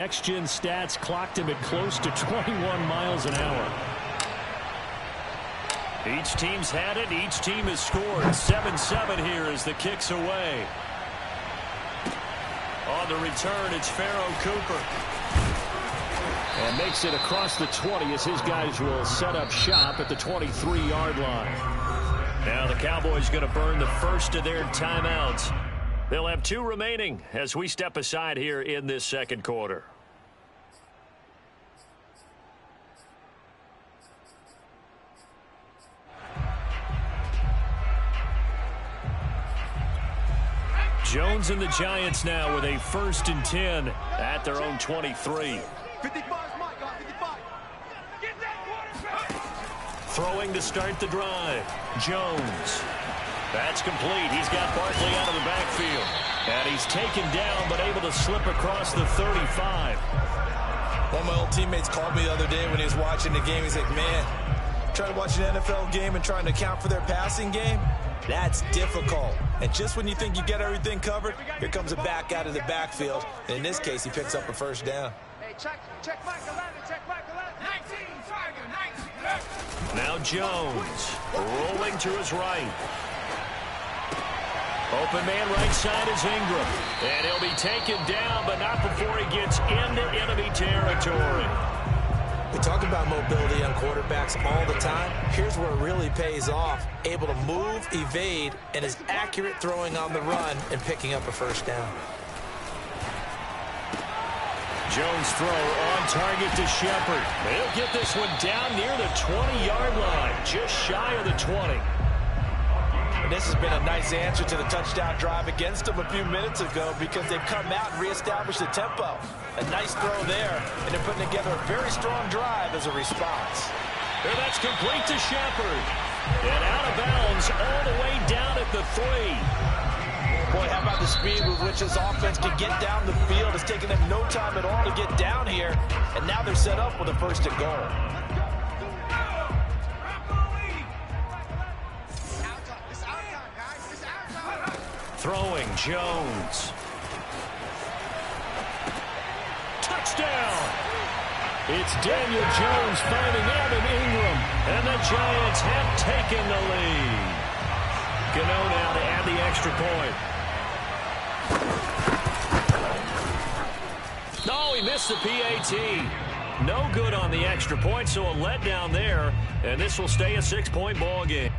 Next-gen stats clocked him at close to 21 miles an hour. Each team's had it. Each team has scored. 7-7 here as the kick's away. On the return, it's Pharaoh Cooper. And makes it across the 20 as his guys will set up shop at the 23-yard line. Now the Cowboys going to burn the first of their timeouts. They'll have 2 remaining as we step aside here in this second quarter. Jones and the Giants now with a 1st and 10 at their own 23. Throwing to start the drive. Jones. That's complete. He's got Barkley out of the backfield. And he's taken down but able to slip across the 35. One of my old teammates called me the other day when he was watching the game. He's like, man, trying to watch an NFL game and trying to account for their passing game? That's difficult. And just when you think you get everything covered, here comes a back out of the backfield. And in this case, he picks up a 1st down. Hey, check Mike 11, check Mike 11. 19, Tiger, 19. Now Jones rolling to his right. Open man right side is Ingram. And he'll be taken down, but not before he gets into enemy territory. We talk about mobility on quarterbacks all the time. Here's where it really pays off. Able to move, evade, and is accurate throwing on the run and picking up a 1st down. Jones throw on target to Shepard. He'll get this one down near the 20-yard line, just shy of the 20. And this has been a nice answer to the touchdown drive against them a few minutes ago because they've come out and reestablished the tempo. A nice throw there, and they're putting together a very strong drive as a response. And that's complete to Shepard. And out of bounds all the way down at the 3. Boy, how about the speed with which this offense can get down the field? It's taken them no time at all to get down here, and now they're set up with a 1st and goal. Throwing Jones. Touchdown! It's Daniel Jones finding Evan Ingram, and the Giants have taken the lead. Gano now to add the extra point. No, he missed the PAT. No good on the extra point, so a letdown there, and this will stay a 6-point ball game.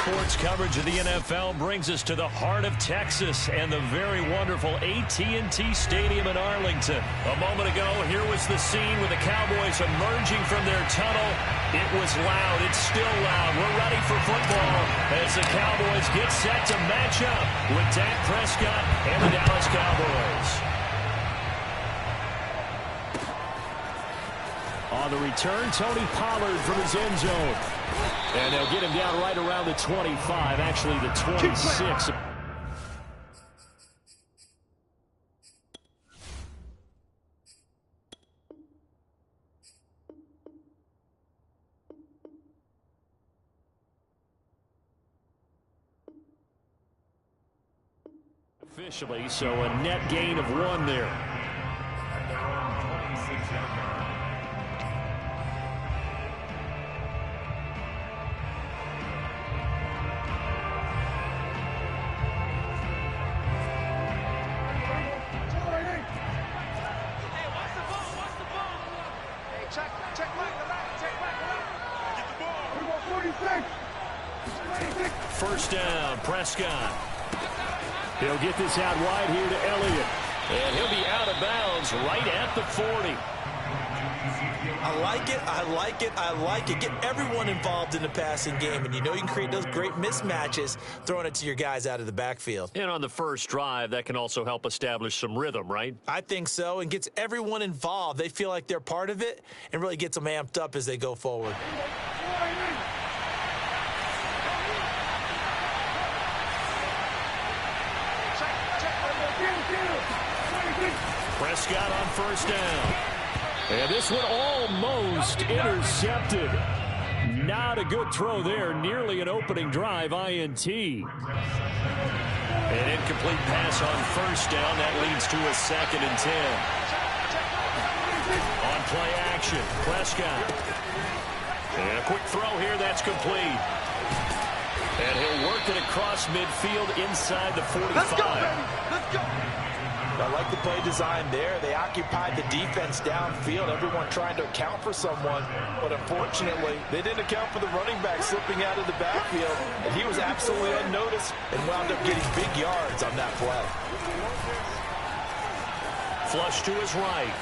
sports coverage of the NFL brings us to the heart of Texas and the very wonderful AT&T Stadium in Arlington. A moment ago, here was the scene with the Cowboys emerging from their tunnel. It was loud. It's still loud. We're ready for football as the Cowboys get set to match up with Dak Prescott and the Dallas Cowboys. On the return, Tony Pollard from his end zone. And they'll get him down right around the 25, actually the 26. Officially, so a net gain of 1 there. First down, Prescott. He'll get this out wide here to Elliott. And he'll be out of bounds right at the 40. I like it, I like it, I like it. Get everyone involved in the passing game, and you know you can create those great mismatches throwing it to your guys out of the backfield. And on the first drive, that can also help establish some rhythm, right? I think so, and gets everyone involved. They feel like they're part of it and really gets them amped up as they go forward. Prescott on first down. And this one almost intercepted. Not a good throw there. Nearly an opening drive INT. An incomplete pass on first down. That leads to a 2nd and 10. On play action, Prescott. And a quick throw here. That's complete. And he'll work it across midfield inside the 45. Let's go, baby. Let's go. I like the play design there. They occupied the defense downfield, everyone trying to account for someone, but unfortunately, they didn't account for the running back slipping out of the backfield, and he was absolutely unnoticed and wound up getting big yards on that play. Flush to his right.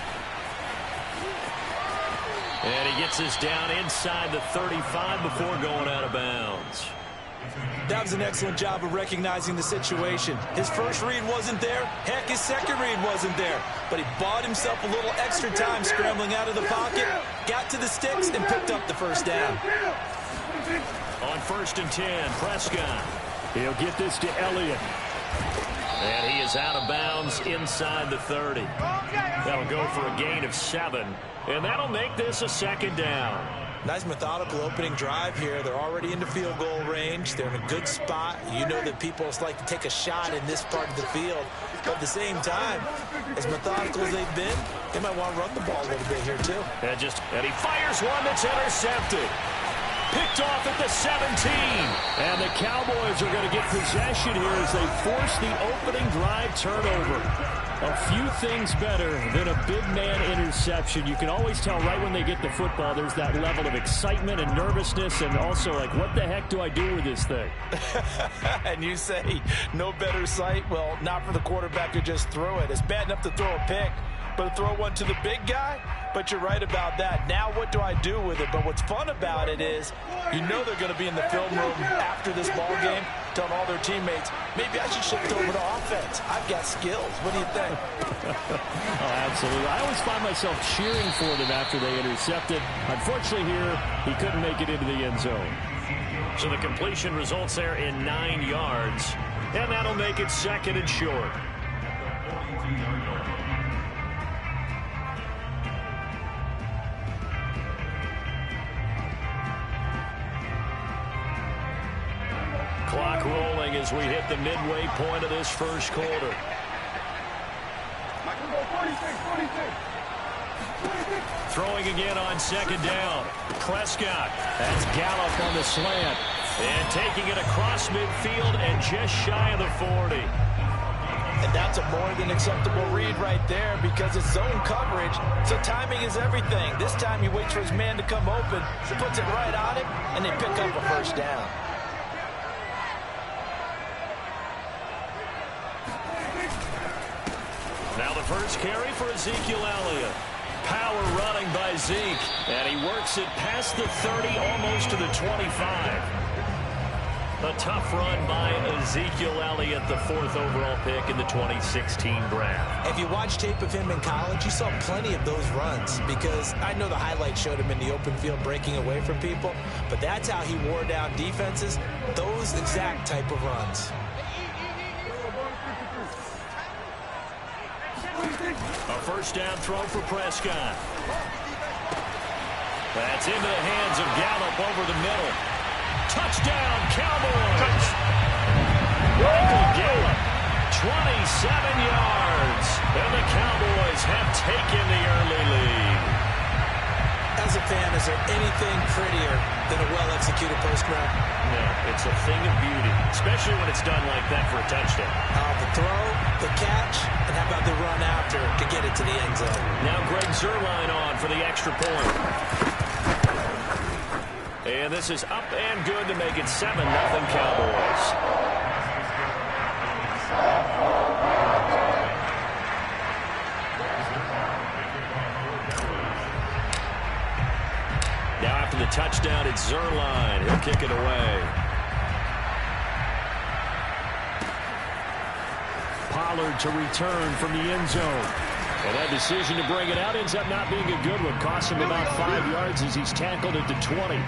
And he gets this down inside the 35 before going out of bounds. That was an excellent job of recognizing the situation. His first read wasn't there. Heck, his second read wasn't there. But he bought himself a little extra time scrambling out of the pocket, got to the sticks, and picked up the first down. On 1st and 10, Prescott. He'll get this to Elliott. And he is out of bounds inside the 30. That'll go for a gain of 7. And that'll make this a 2nd down. Nice methodical opening drive here. They're already into field goal range. They're in a good spot. You know that people like to take a shot in this part of the field. But at the same time, as methodical as they've been, they might want to run the ball a little bit here too. And he fires one that's intercepted. Picked off at the 17. And the Cowboys are going to get possession here as they force the opening drive turnover. A few things better than a big man interception. You can always tell right when they get the football, there's that level of excitement and nervousness, and also like, what the heck do I do with this thing? And you say, no better sight? Well, not for the quarterback to just throw it. It's bad enough to throw a pick, but to throw one to the big guy? But you're right about that. Now what do I do with it? But what's fun about it is you know they're going to be in the film room after this ball game telling all their teammates, maybe I should shift over to offense. I've got skills. What do you think? Oh, absolutely. I always find myself cheering for them after they intercepted. Unfortunately here, he couldn't make it into the end zone. So the completion results there in 9 yards. And that'll make it 2nd and short. Clock rolling as we hit the midway point of this first quarter. Throwing again on 2nd down. Prescott. That's Gallup on the slant. And taking it across midfield and just shy of the 40. And that's a more than acceptable read right there because it's zone coverage, so timing is everything. This time he waits for his man to come open, puts it right on him, and they pick up a first down. first carry for Ezekiel Elliott. Power running by Zeke. And he works it past the 30, almost to the 25. A tough run by Ezekiel Elliott, the 4th overall pick in the 2016 draft. If you watch tape of him in college, you saw plenty of those runs, because I know the highlights showed him in the open field breaking away from people, but that's how he wore down defenses, those exact type of runs. A first down throw for Prescott. That's into the hands of Gallup over the middle. Touchdown, Cowboys! Michael Gallup, 27 yards. And the Cowboys have taken the early lead. As a fan, is there anything prettier than a well-executed post route? No, it's a thing of beauty, especially when it's done like that for a touchdown. The throw, the catch, and how about the run after to get it to the end zone? Now Greg Zuerlein on for the extra point. And this is up and good to make it 7-0 Cowboys. Now after the touchdown, it's Zuerlein. He'll kick it away. Pollard to return from the end zone. And that decision to bring it out ends up not being a good one. Costs him about 5 yards as he's tackled at the 20.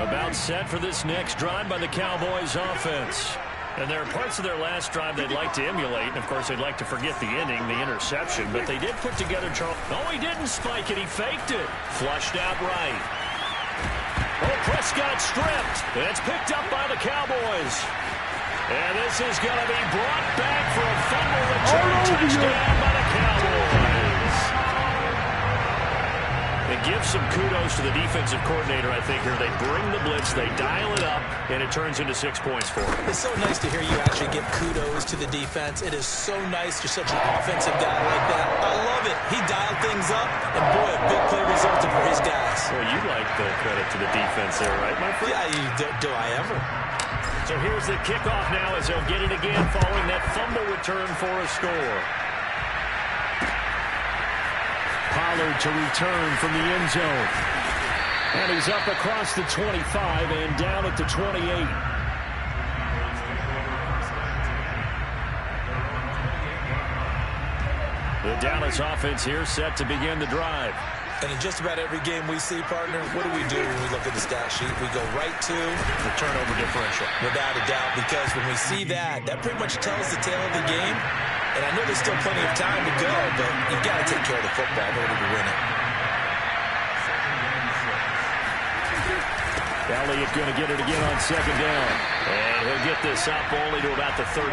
About set for this next drive by the Cowboys offense. And there are parts of their last drive they'd like to emulate. And, of course, they'd like to forget the ending, the interception. But they did put together Charles. Oh, he didn't spike it. He faked it. Flushed out right. Oh, Prescott stripped. And it's picked up by the Cowboys. And this is going to be brought back for a fumble return touchdown by the Cowboys. It gives some kudos to the defensive coordinator, I think, here. They bring the blitz, they dial it up, and it turns into 6 points for them. It's so nice to hear you actually give kudos to the defense. It is so nice you're such an offensive guy like that. I love it. He dialed things up, and boy, a big play resulted for his guys. Well, you like the credit to the defense there, right, my friend? Yeah, do I ever? So here's the kickoff now as they'll get it again following that fumble return for a score. Pollard to return from the end zone. And he's up across the 25 and down at the 28. The Dallas offense here set to begin the drive. And in just about every game we see, partner, what do we do when we look at the stat sheet? We go right to the turnover differential. Without a doubt, because when we see that, that pretty much tells the tale of the game. And I know there's still plenty of time to go, but you've got to take care of the football in order to win it. Elliott going to get it again on second down. And he'll get this up only to about the 33.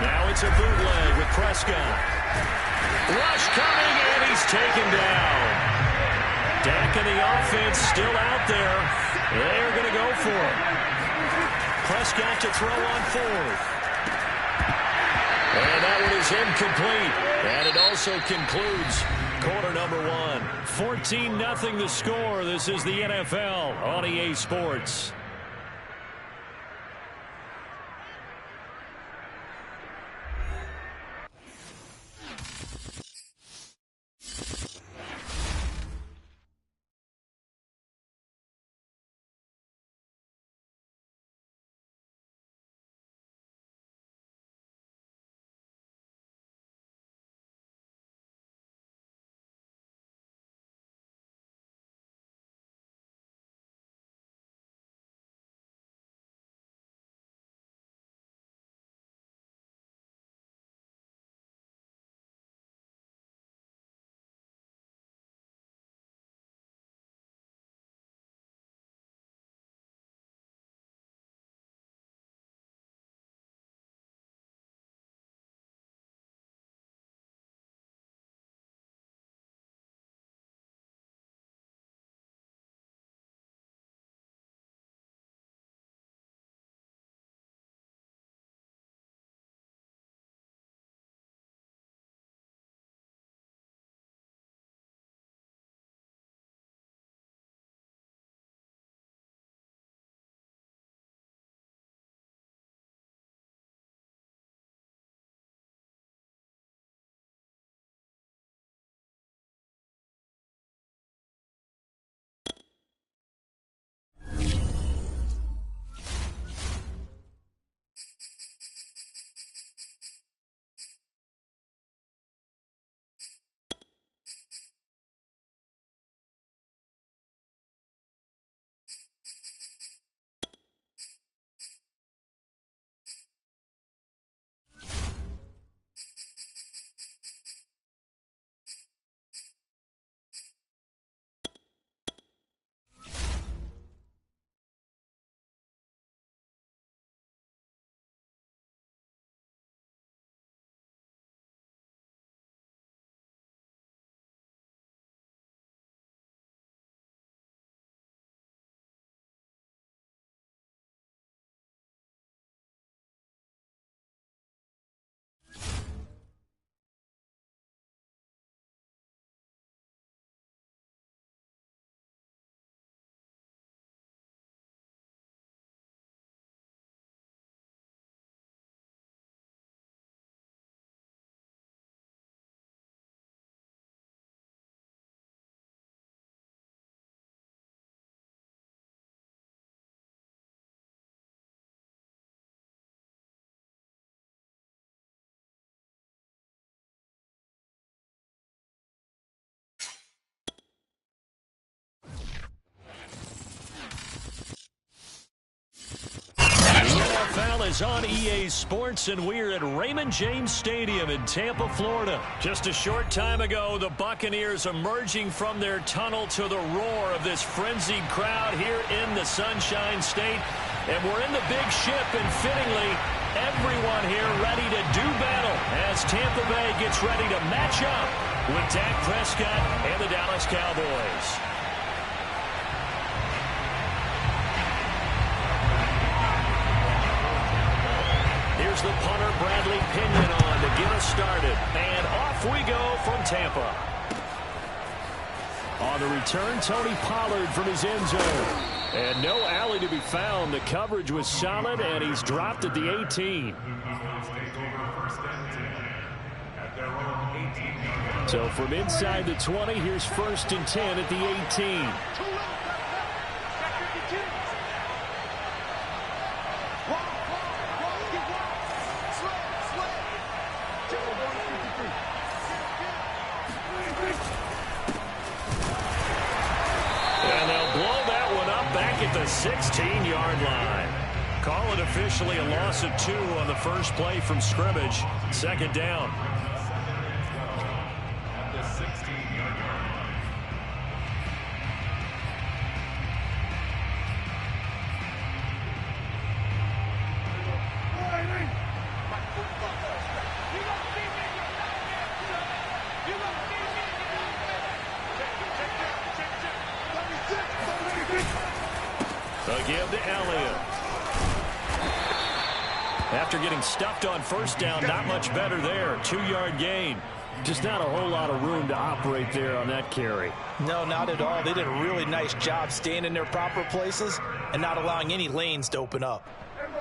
Now it's a bootleg with Prescott. Rush coming, and he's taken down. Dak and the offense still out there. They're going to go for it. Prescott to throw on fourth. And that one is incomplete. And it also concludes quarter number one. 14-0 the score. This is the NFL on EA Sports. is on EA Sports, and we're at Raymond James Stadium in Tampa, Florida. Just a short time ago, the Buccaneers emerging from their tunnel to the roar of this frenzied crowd here in the Sunshine State. And we're in the big ship, and fittingly, everyone here ready to do battle as Tampa Bay gets ready to match up with Dak Prescott and the Dallas Cowboys. Here's the punter, Bradley Pinion, on to get us started. And off we go from Tampa. On the return, Tony Pollard from his end zone. And no alley to be found. The coverage was solid, and he's dropped at the 18. So from inside the 20, here's 1st and 10 at the 18. The 16-yard line. Call it officially a loss of 2 on the first play from scrimmage. 2nd down. The 16-yard line. They'll give to Elliott. After getting stuffed on 1st down, not much better there. 2-yard gain. Just not a whole lot of room to operate there on that carry. No, not at all. They did a really nice job staying in their proper places and not allowing any lanes to open up.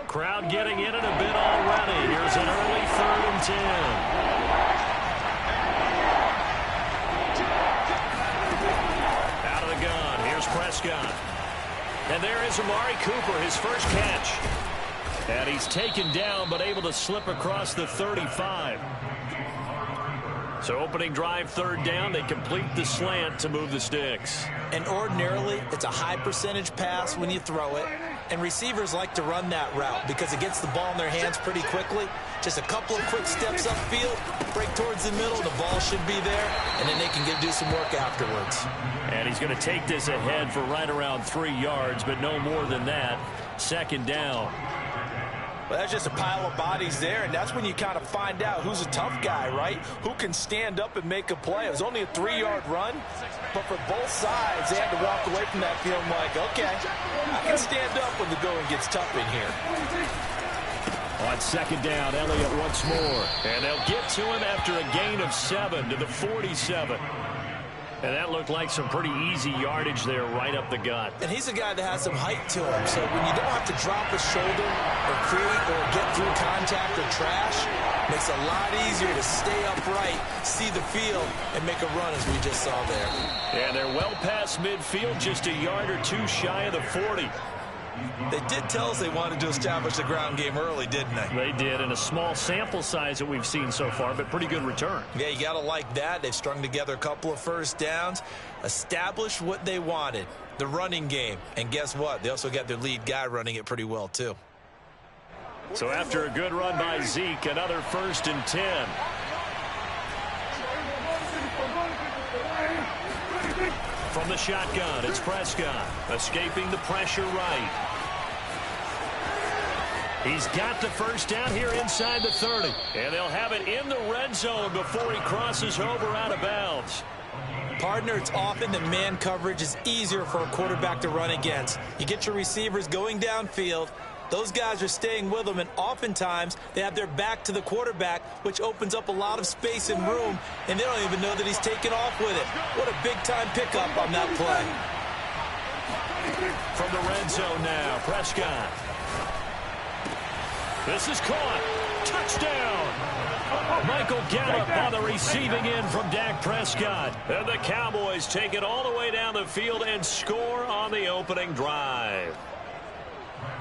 Crowd getting in it a bit already. Here's an early 3rd and 10. Out of the gun. Here's Prescott. And there is Amari Cooper, his first catch. And he's taken down, but able to slip across the 35. So opening drive, 3rd down. They complete the slant to move the sticks. And ordinarily, it's a high percentage pass when you throw it. And receivers like to run that route because it gets the ball in their hands pretty quickly. Just a couple of quick steps upfield, break towards the middle, the ball should be there, and then they can do some work afterwards. And he's going to take this ahead for right around 3 yards, but no more than that. 2nd down. Well, that's just a pile of bodies there, and that's when you kind of find out who's a tough guy, right? Who can stand up and make a play. It was only a 3-yard run, but for both sides, they had to walk away from that feeling like, okay, I can stand up when the going gets tough in here. On 2nd down, Elliott once more. And they'll get to him after a gain of 7 to the 47. And that looked like some pretty easy yardage there right up the gut. And he's a guy that has some height to him. So when you don't have to drop a shoulder or create or get through contact or trash, makes it a lot easier to stay upright, see the field, and make a run as we just saw there. And they're well past midfield, just a yard or 2 shy of the 40. They did tell us they wanted to establish the ground game early, didn't they? They did, in a small sample size that we've seen so far, but pretty good return. Yeah, you got to like that. They've strung together a couple of 1st downs, established what they wanted, the running game. And guess what? They also got their lead guy running it pretty well, too. So after a good run by Zeke, another 1st and 10. From the shotgun, it's Prescott, escaping the pressure right. He's got the 1st down here inside the 30. And they'll have it in the red zone before he crosses over out of bounds. Partner, it's often that man coverage is easier for a quarterback to run against. You get your receivers going downfield. Those guys are staying with them, and oftentimes they have their back to the quarterback, which opens up a lot of space and room, and they don't even know that he's taken off with it. What a big-time pickup on that play. From the red zone now, Prescott. This is caught. Touchdown. Michael Gallup on the receiving end from Dak Prescott. And the Cowboys take it all the way down the field and score on the opening drive.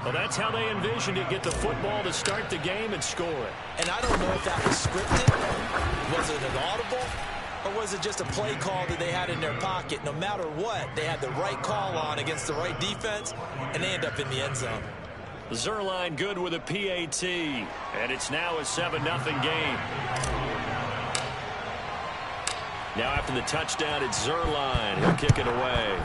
Well, that's how they envisioned it. Get the football to start the game and score it. And I don't know if that was scripted. Was it an audible? Or was it just a play call that they had in their pocket? No matter what, they had the right call on against the right defense, and they end up in the end zone. Zerline good with a PAT. And it's now a 7-0 game. Now after the touchdown, it's Zerline. He'll kick it away.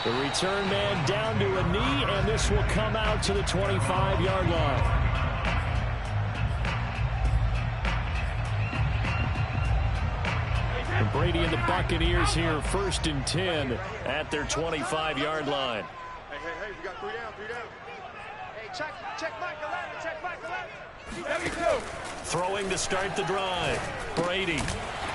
The return man down to a knee, and this will come out to the 25-yard line. And Brady and the Buccaneers here, 1st and 10 at their 25-yard line. Hey, we got 3 down. Hey, check Michael Leonard, check Michael Leonard. There we go. Throwing to start the drive. Brady.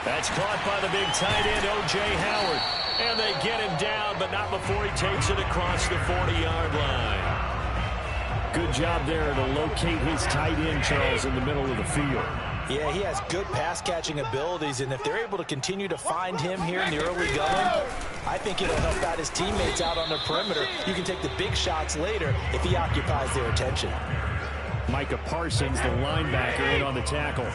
That's caught by the big tight end, O.J. Howard. And they get him down, but not before he takes it across the 40-yard line. Good job there to locate his tight end, Charles, in the middle of the field. Yeah, he has good pass-catching abilities, and if they're able to continue to find him here in the early going, I think it'll help out his teammates out on the perimeter. You can take the big shots later if he occupies their attention. Micah Parsons, the linebacker, in on the tackle.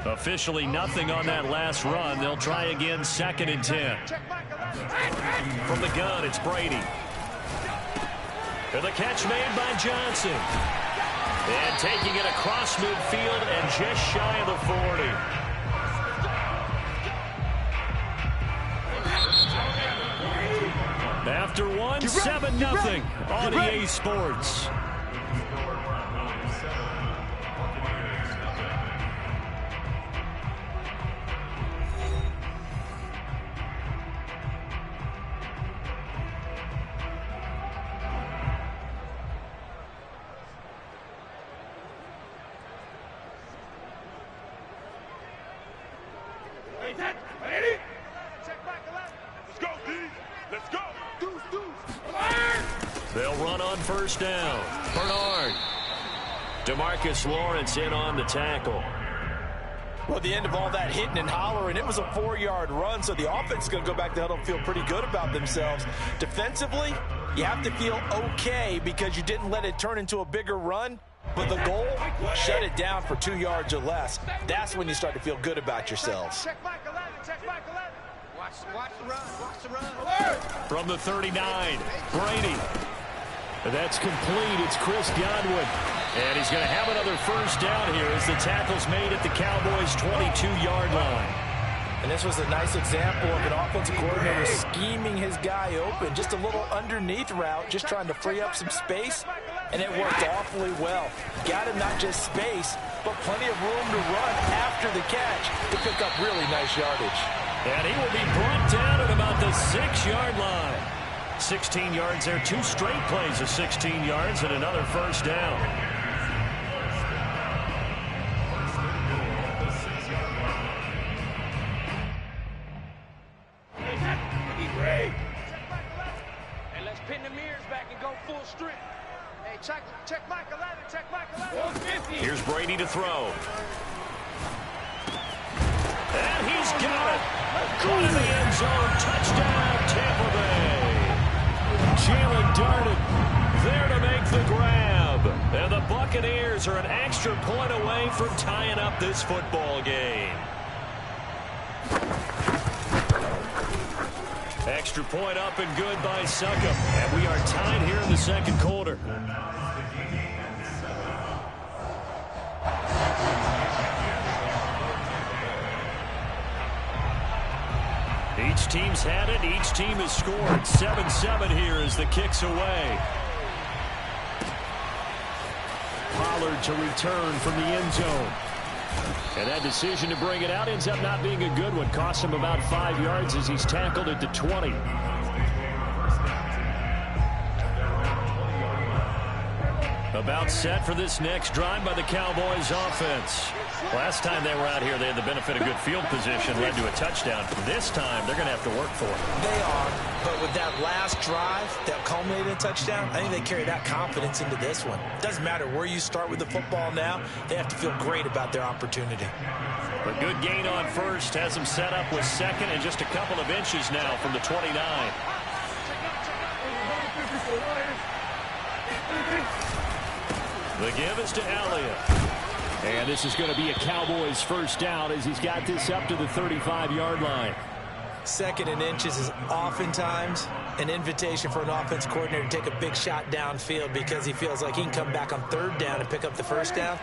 Officially nothing on that last run. They'll try again, 2nd and 10. From the gun, it's Brady. And the catch made by Johnson. And taking it across midfield and just shy of the 40. After one, 7-0 on EA Sports. They'll run on 1st down. Bernard. DeMarcus Lawrence in on the tackle. Well, at the end of all that hitting and hollering, it was a 4-yard run, so the offense is going to go back to huddle and feel pretty good about themselves. Defensively, you have to feel okay because you didn't let it turn into a bigger run, but the goal, shut it down for 2 yards or less. That's when you start to feel good about yourselves. Check Michael Leonard, check Michael Leonard. Watch the run. From the 39, Brady. That's complete. It's Chris Godwin. And he's going to have another 1st down here as the tackle's made at the Cowboys' 22-yard line. And this was a nice example of an offensive coordinator scheming his guy open. Just a little underneath route, just trying to free up some space. And it worked awfully well. Got him not just space, but plenty of room to run after the catch to pick up really nice yardage. And he will be brought down at about the 6-yard line. 16 yards there, 2 straight plays of 16 yards and another 1st down. Hey, let's pin the mirrors back and go full strength. Hey, check Michael Leonard, check Michael Leonard. Here's Brady to throw. And he's got it. Caught in the end zone. Touchdown, Tampa Bay. Jalen Darden there to make the grab. And the Buccaneers are an extra point away from tying up this football game. Extra point up and good by Succop. And we are tied here in the 2nd quarter. Each team's had it. Each team has scored. 7-7 here as the kick's away. Pollard to return from the end zone. And that decision to bring it out ends up not being a good one. Costs him about 5 yards as he's tackled at the 20. About set for this next drive by the Cowboys offense. Last time they were out here, they had the benefit of good field position, led to a touchdown. This time, they're going to have to work for it. They are, but with that last drive that culminated in a touchdown, I think they carry that confidence into this one. It doesn't matter where you start with the football now. They have to feel great about their opportunity. A good gain on 1st has them set up with 2nd and just a couple of inches now from the 29. The give is to Elliott. And this is going to be a Cowboys 1st down as he's got this up to the 35-yard line. Second and inches is oftentimes an invitation for an offense coordinator to take a big shot downfield because he feels like he can come back on third down and pick up the first down.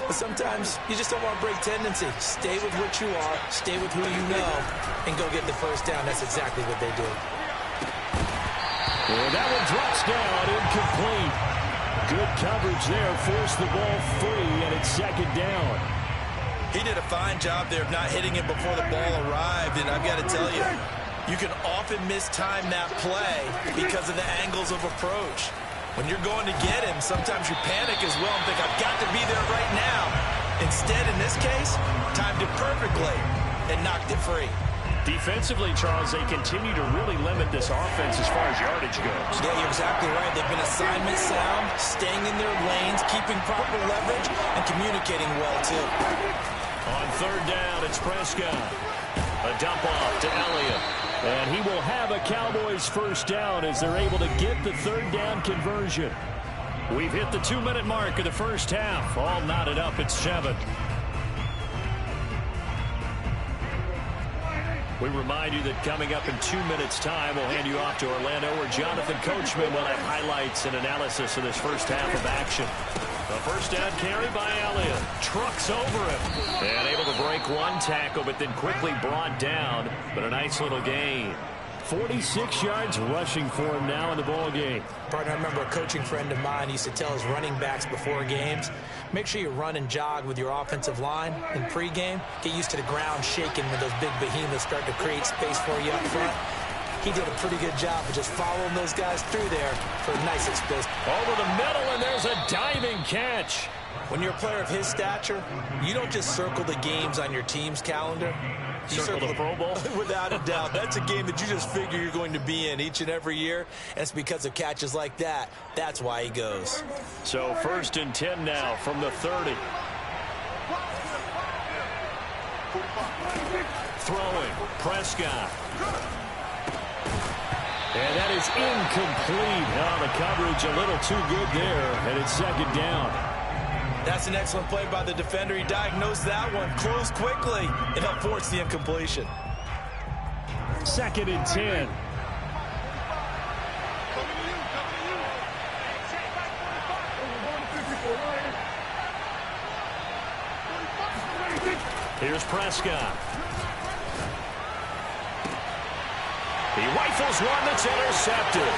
But sometimes you just don't want to break tendency. Stay with what you are, stay with who you know, and go get the first down. That's exactly what they do. Well, that one drops down, incomplete. Good coverage there, forced the ball free, and it's second down. He did a fine job there of not hitting him before the ball arrived, and I've got to tell you, you can often mistime that play because of the angles of approach. When you're going to get him, sometimes you panic as well and think, I've got to be there right now. Instead, in this case, timed it perfectly and knocked it free. Defensively, Charles, they continue to really limit this offense as far as yardage goes. Yeah, you're exactly right. They've been assignment sound, staying in their lanes, keeping proper leverage, and communicating well, too. On third down, it's Prescott. A dump off to Elliott. And he will have a Cowboys first down as they're able to get the third down conversion. We've hit the 2-minute mark of the first half. All knotted up at 7. We remind you that coming up in 2 minutes' time, we'll hand you off to Orlando, where Jonathan Coachman will have highlights and analysis of this first half of action. The first down carry by Elliott. Trucks over him. And able to break one tackle, but then quickly brought down. But a nice little gain. 46 yards rushing for him now in the ball game. Partner, I remember a coaching friend of mine used to tell his running backs before games, make sure you run and jog with your offensive line in pregame. Get used to the ground shaking when those big behemoths start to create space for you up front. He did a pretty good job of just following those guys through there for a nice explosive. Over the middle, and there's a diving catch. When you're a player of his stature, you don't just circle the games on your team's calendar. You circle the Pro Bowl? Without a doubt. That's a game that you just figure you're going to be in each and every year. And it's because of catches like that. That's why he goes. So first and 10 now from the 30. Throwing. Prescott. And that is incomplete. Oh, the coverage a little too good there, and it's second down. That's an excellent play by the defender. He diagnosed that one, closed quickly, and helped force the incompletion. Second and 10. Here's Prescott. He rifles one that's intercepted.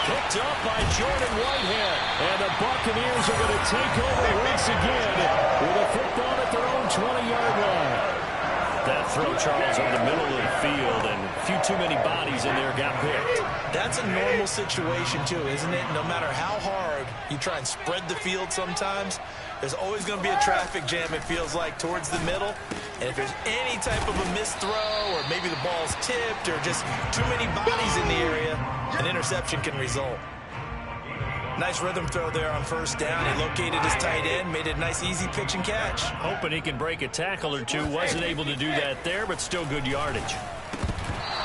Picked up by Jordan Whitehead. And the Buccaneers are going to take over once again with a football at their own 20-yard line. That throw, Charles, over the middle of the field, and a few too many bodies in there got picked. That's a normal situation, too, isn't it? No matter how hard you try and spread the field sometimes, there's always going to be a traffic jam, it feels like, towards the middle. And if there's any type of a missed throw, or maybe the ball's tipped, or just too many bodies in the area, an interception can result. Nice rhythm throw there on first down. He located his tight end, made it a nice, easy pitch and catch. Hoping he can break a tackle or two. Wasn't able to do that there, but still good yardage.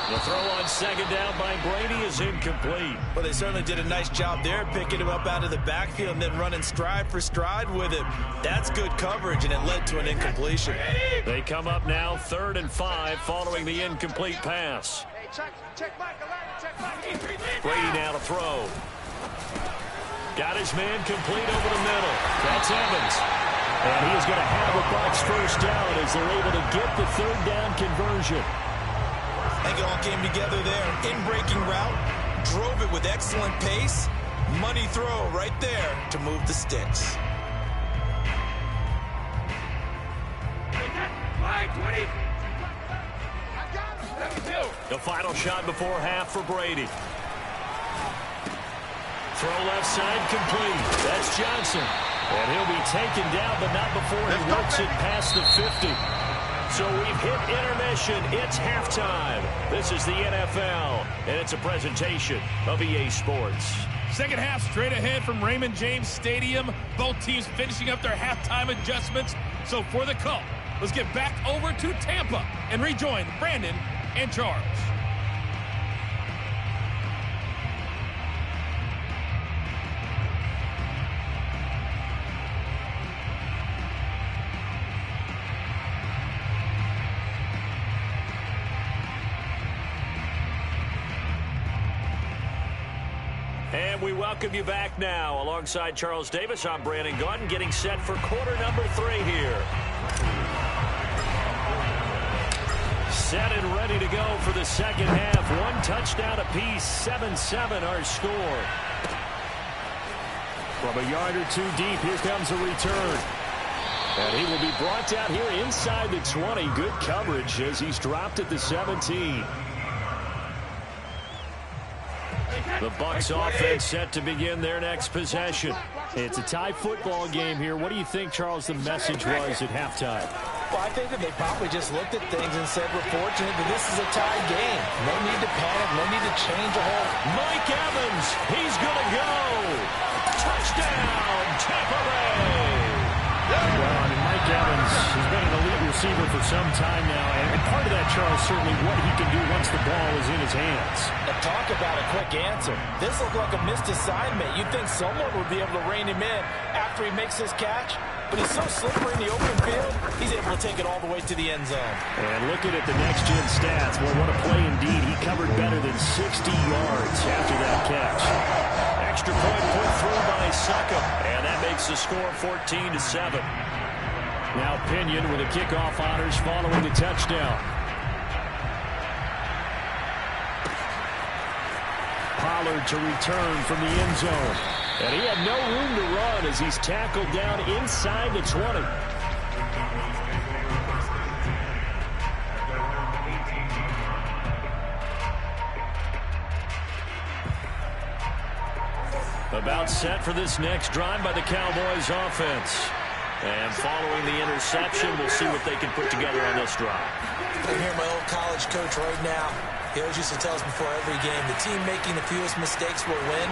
The throw on second down by Brady is incomplete. Well, they certainly did a nice job there, picking him up out of the backfield and then running stride for stride with him. That's good coverage, and it led to an incompletion. They come up now 3rd and 5 following the incomplete pass. Brady now to throw. Got his man complete over the middle. That's Evans. And he is going to have a Bucs first down as they're able to get the third down conversion. I think it all came together there. In-breaking route, drove it with excellent pace. Money throw right there to move the sticks. The final shot before half for Brady. Throw left side complete. That's Johnson. And he'll be taken down, but not before he works it past the 50. So we've hit intermission. It's halftime. This is the NFL, and it's a presentation of EA Sports. Second half straight ahead from Raymond James Stadium. Both teams finishing up their halftime adjustments. So for the call, let's get back over to Tampa and rejoin Brandon and Charles. And we welcome you back now. Alongside Charles Davis, I'm Brandon Gaudin, getting set for quarter number 3 here. Set and ready to go for the second half. 1 touchdown apiece, 7-7 our score. From a yard or 2 deep, here comes a return. And he will be brought down here inside the 20. Good coverage as he's dropped at the 17. The Bucs offense set to begin their next possession. It's a tie football game here. What do you think, Charles, the message was at halftime? Well, I think that they probably just looked at things and said, we're fortunate that this is a tie game. No need to panic. No need to change a whole. Mike Evans, he's going to go. Touchdown, Tampa Bay. Well, I mean, Mike Evans has been an elite receiver for some time now, and part of that, Charles, certainly what he can do once the ball is in his hands. And talk about a quick answer. This looked like a missed assignment. You'd think someone would be able to rein him in after he makes his catch, but he's so slippery in the open field, he's able to take it all the way to the end zone. And looking at the next-gen stats, well, what a play indeed. He covered better than 60 yards after that catch. Extra point put through by Succop, and that makes the score 14-7. Now Pinion with the kickoff honors following the touchdown. Pollard to return from the end zone. And he had no room to run as he's tackled down inside the 20. About set for this next drive by the Cowboys offense. And following the interception, we'll see what they can put together on this drive. I'm here, my old college coach right now. He always used to tell us before every game, the team making the fewest mistakes will win.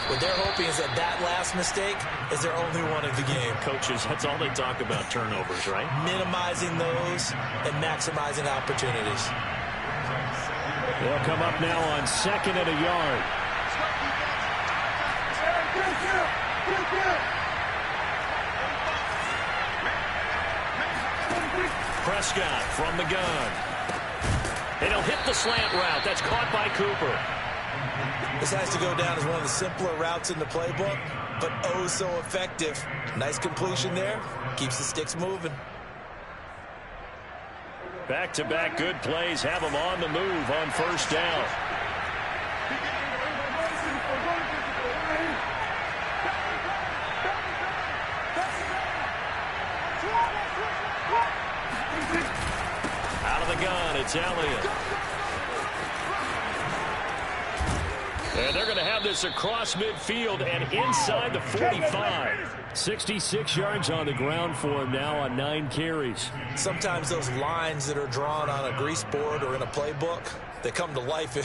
What they're hoping is that that last mistake is their only one of the game. Coaches, that's all they talk about, turnovers, right? Minimizing those and maximizing opportunities. They'll come up now on 2nd and a yard. Prescott from the gun. And he'll hit the slant route. That's caught by Cooper. This has to go down as one of the simpler routes in the playbook, but oh so effective. Nice completion there. Keeps the sticks moving. Back-to-back good plays have him on the move on 1st down. Out of the gun, it's Elliott. And they're going to have this across midfield and inside the 45. 66 yards on the ground for him now on 9 carries. Sometimes those lines that are drawn on a grease board or in a playbook, they come to life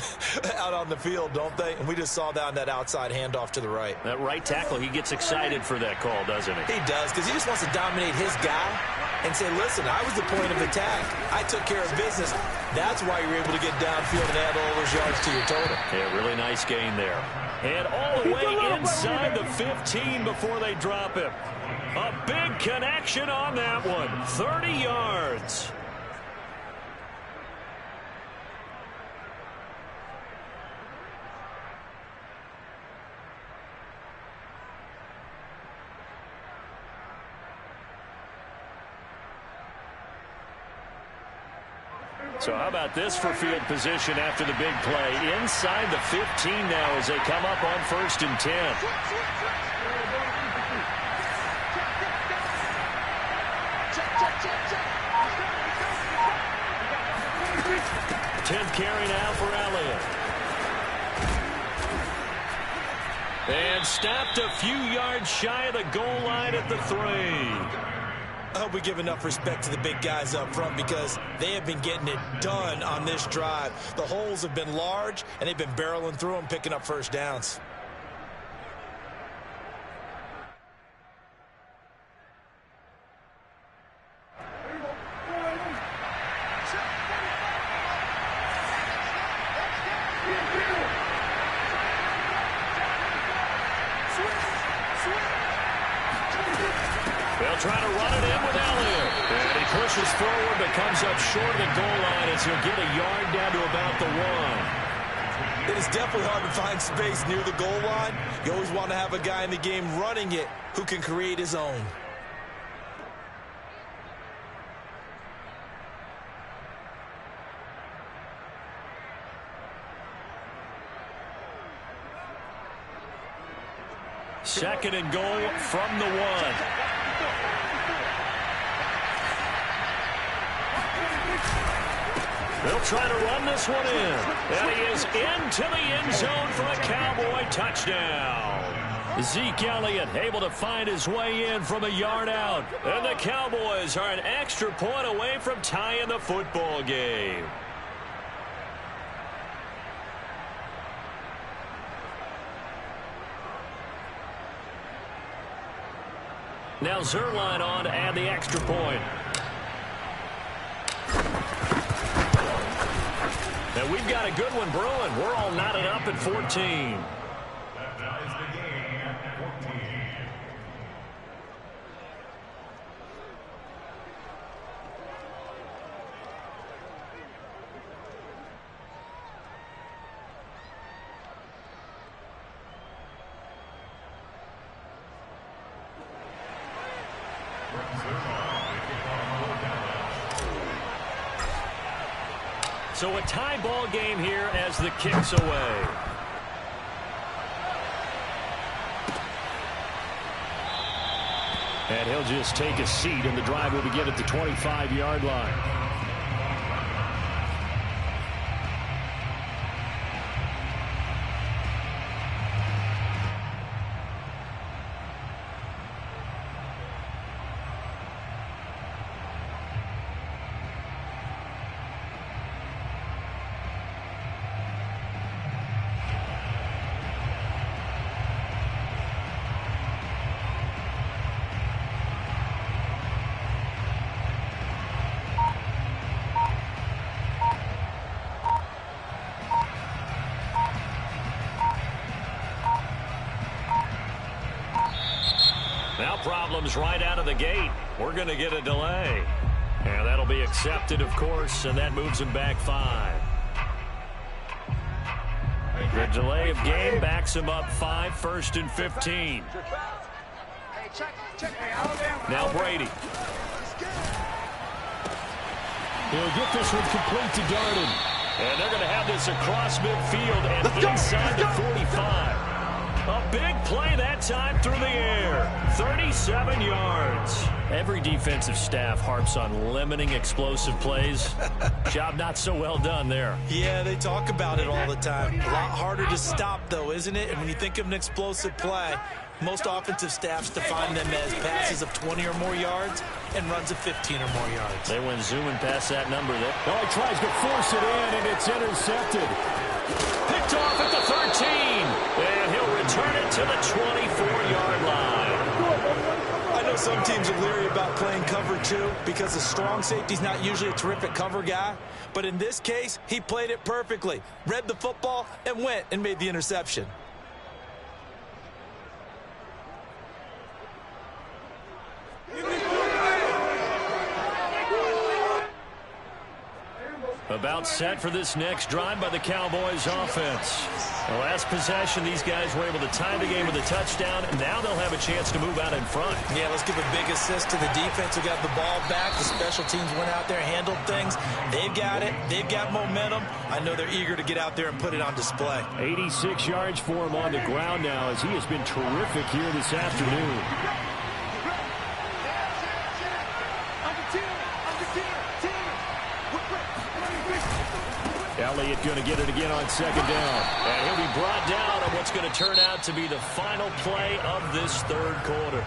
out on the field, don't they? And we just saw that on that outside handoff to the right. That right tackle, he gets excited for that call, doesn't he? He does, because he just wants to dominate his guy and say, listen, I was the point of attack. I took care of business. That's why you're able to get downfield and add all those yards to your total. Yeah, really nice gain there. And all the way inside the 15 before they drop him. A big connection on that one. 30 yards. So how about this for field position after the big play? Inside the 15 now as they come up on 1st and 10. 10th carry now for Elliott. And stopped a few yards shy of the goal line at the 3. I hope we give enough respect to the big guys up front because they have been getting it done on this drive. The holes have been large, and they've been barreling through them, picking up 1st downs. They'll try to run it in with Elliott. And he pushes forward but comes up short of the goal line as he'll get a yard down to about the 1. It is definitely hard to find space near the goal line. You always want to have a guy in the game running it who can create his own. Second and goal from the 1. They'll try to run this one in. And he is into the end zone for a Cowboy touchdown. Zeke Elliott able to find his way in from a yard out. And the Cowboys are an extra point away from tying the football game. Now Zerline on to add the extra point. And we've got a good one brewing. We're all knotted up at 14. So a tie ball game here as the kick's away. And he'll just take a seat, and the drive will begin at the 25-yard line. Now problems right out of the gate. We're going to get a delay. And that'll be accepted, of course, and that moves him back 5. The delay of game backs him up 5, 1st and 15. Now Brady. He'll get this one complete to Darden. And they're going to have this across midfield and inside the 45. A big play that time through the air. 37 yards. Every defensive staff harps on limiting explosive plays. Job not so well done there. Yeah, they talk about it all the time. A lot harder to stop, though, isn't it? And when you think of an explosive play, most offensive staffs define them as passes of 20 or more yards and runs of 15 or more yards. They went zooming past that number there. Oh, he tries to force it in, and it's intercepted. Picked off at the 13. And he'll return it to the 24-yard line. I know some teams are leery about playing cover 2 because a strong safety's not usually a terrific cover guy. But in this case, he played it perfectly. Read the football and went and made the interception. About set for this next drive by the Cowboys offense. The last possession, these guys were able to tie the game with a touchdown, and now they'll have a chance to move out in front. Yeah, let's give a big assist to the defense who got the ball back. The special teams went out there, handled things. They've got it. They've got momentum. I know they're eager to get out there and put it on display. 86 yards for him on the ground now as he has been terrific here this afternoon. Elliott going to get it again on second down. And he'll be brought down on what's going to turn out to be the final play of this third quarter.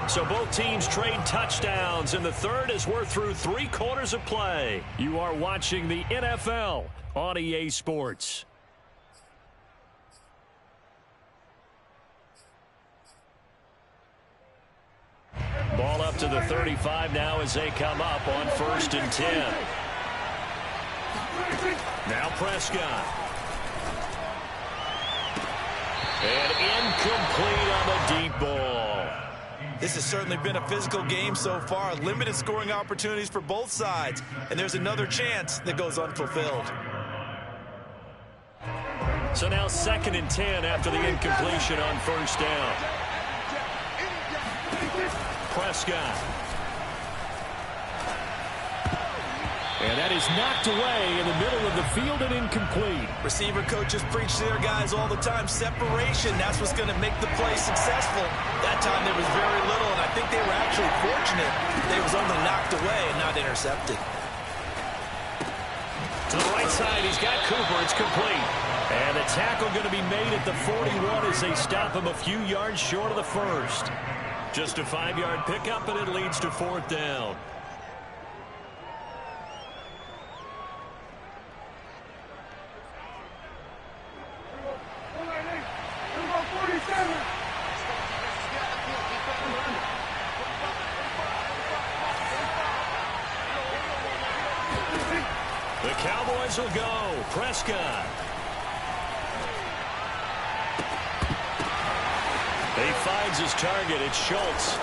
So both teams trade touchdowns in the third as we're through 3 quarters of play. You are watching the NFL on EA Sports. Ball up to the 35 now as they come up on 1st and 10. Now Prescott. And incomplete on the deep ball. This has certainly been a physical game so far. Limited scoring opportunities for both sides. And there's another chance that goes unfulfilled. So now 2nd and 10 after the incompletion on first down. Prescott. And that is knocked away in the middle of the field and incomplete. Receiver coaches preach to their guys all the time. Separation, that's what's going to make the play successful. That time there was very little, and I think they were actually fortunate they was only knocked away and not intercepted. To the right side, he's got Cooper. It's complete. And the tackle going to be made at the 41 as they stop him a few yards short of the first. Just a 5-yard pickup, and it leads to 4th down. The Cowboys will go. Prescott. He finds his target. It's Schultz.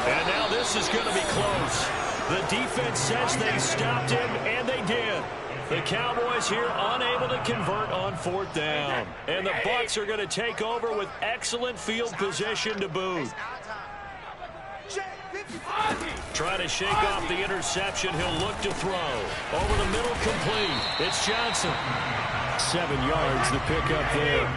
And now this is going to be close. The defense says they stopped him, and they did. The Cowboys here unable to convert on 4th down. And the Bucs are going to take over with excellent field position to boot. Try to shake off the interception. He'll look to throw. Over the middle, complete. It's Johnson. 7 yards, the pickup there.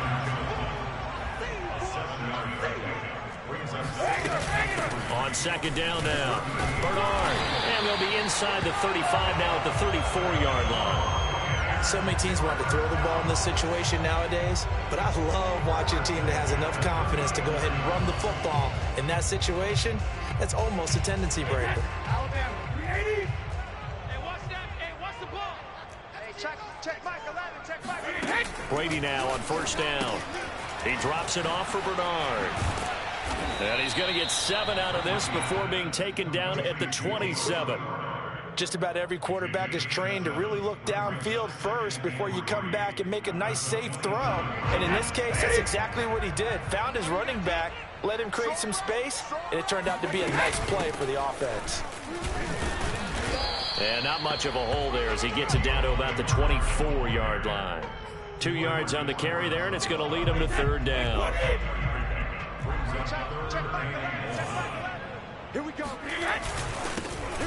On 2nd down now. Bernard. And they'll be inside the 35 now at the 34-yard line. So many teams want to throw the ball in this situation nowadays, but I love watching a team that has enough confidence to go ahead and run the football in that situation. That's almost a tendency breaker. Hey, watch that. Hey, watch the ball. Hey, check Mike 11. Check Mike. Brady now on 1st down. He drops it off for Bernard. And he's going to get 7 out of this before being taken down at the 27. Just about every quarterback is trained to really look downfield first before you come back and make a nice, safe throw. And in this case, that's exactly what he did. Found his running back, let him create some space, and it turned out to be a nice play for the offense. And not much of a hole there as he gets it down to about the 24-yard line. 2 yards on the carry there, and it's going to lead him to 3rd down. Here we go.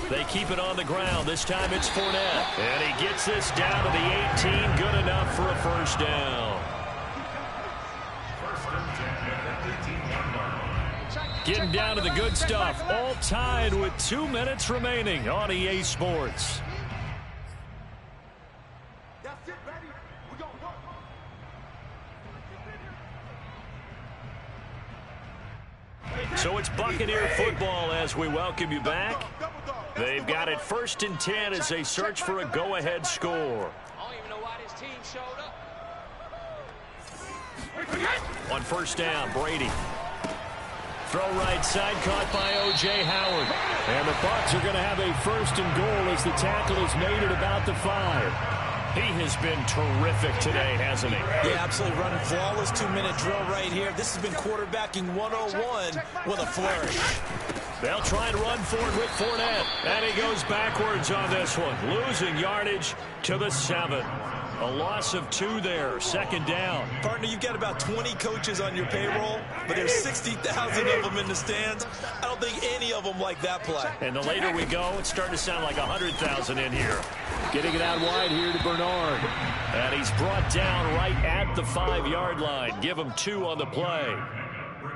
They keep it on the ground. This time it's Fournette. And he gets this down to the 18. Good enough for a 1st down. Getting down to the good stuff. All tied with 2 minutes remaining on EA Sports. That's it, baby. We gonna go. So it's Buccaneer football as we welcome you back. They've got it 1st and 10 as they search for a go-ahead score. I don't even know why this team showed up. On 1st down, Brady. Throw right side, caught by O.J. Howard. And the Bucs are going to have a 1st and goal as the tackle is made at about the 5. He has been terrific today, hasn't he? Yeah, absolutely running flawless 2-minute drill right here. This has been quarterbacking 101 with a flourish. They'll try and run forward with Fournette. And he goes backwards on this one. Losing yardage to the 7. A loss of 2 there. 2nd down. Partner, you've got about 20 coaches on your payroll, but there's 60,000 of them in the stands. I don't think any of them like that play. And the later we go, it's starting to sound like 100,000 in here. Getting it out wide here to Bernard. And he's brought down right at the 5-yard line. Give him 2 on the play.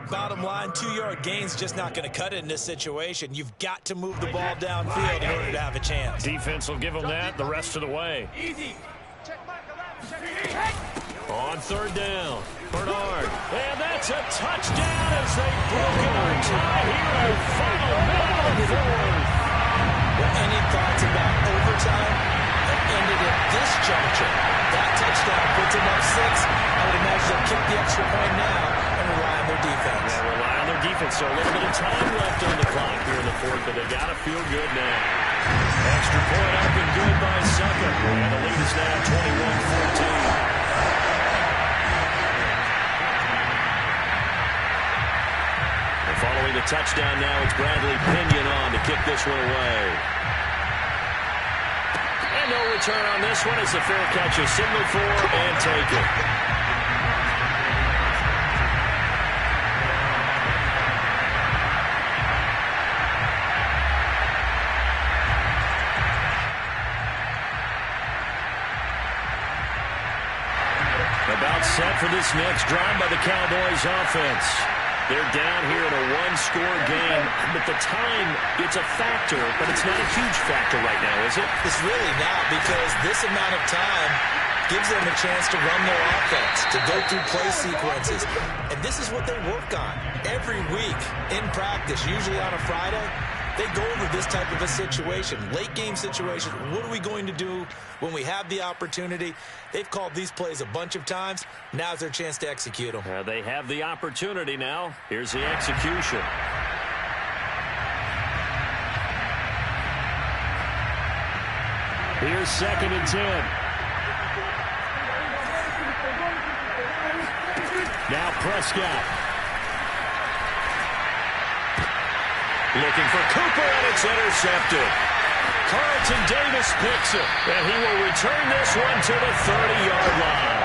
Bottom line, 2-yard gain's just not going to cut it in this situation. You've got to move the ball downfield in order to have a chance. Defense will give him that the rest of the way. Easy. Check Mike 11. Check. On 3rd down, Bernard. And that's a touchdown as they've broken our tie here in final minute of the 4th. Well, any thoughts about overtime have ended at this juncture? That touchdown puts them up 6. I would imagine they'll kick the extra point now and rely on their defense. Yeah, rely on their defense. So a little bit of time left on the clock here in the 4th, but they got to feel good now. Extra point up and good by Sucker. And the lead is now 21-14. Following the touchdown now, it's Bradley Pinion on to kick this one away. And no return on this one as the fair catch is signaled for and taken. this next drive by the Cowboys offense. They're down here in a one-score game, but the time, it's a factor, but it's not a huge factor right now, is it? It's really not, because this amount of time gives them a chance to run their offense, to go through play sequences. And this is what they work on every week in practice, usually on a Friday. They go over this type of a situation, late game situation. What are we going to do when we have the opportunity? They've called these plays a bunch of times. Now's their chance to execute them. They have the opportunity now. Here's the execution. Here's 2nd and 10. Now Prescott. Looking for Cooper, and it's intercepted. Carlton Davis picks it, and he will return this one to the 30-yard line.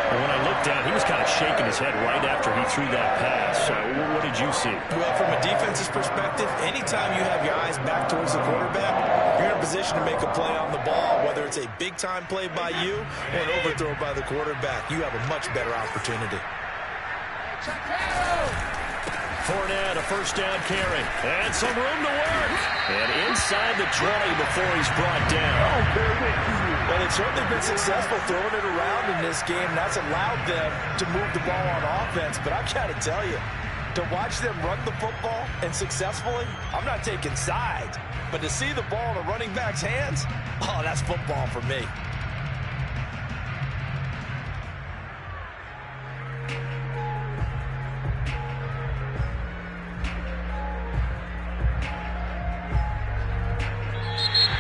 And when I looked down, he was kind of shaking his head right after he threw that pass. What did you see? Well, from a defensive perspective, anytime you have your eyes back towards the quarterback, you're in a position to make a play on the ball, whether it's a big-time play by you or an overthrow by the quarterback. You have a much better opportunity. Fournette, a first down carry. And some room to work. And inside the 20 before he's brought down. Well, they've certainly been successful throwing it around in this game. That's allowed them to move the ball on offense. But I've got to tell you, to watch them run the football and successfully, I'm not taking sides. But to see the ball in a running back's hands, oh, that's football for me.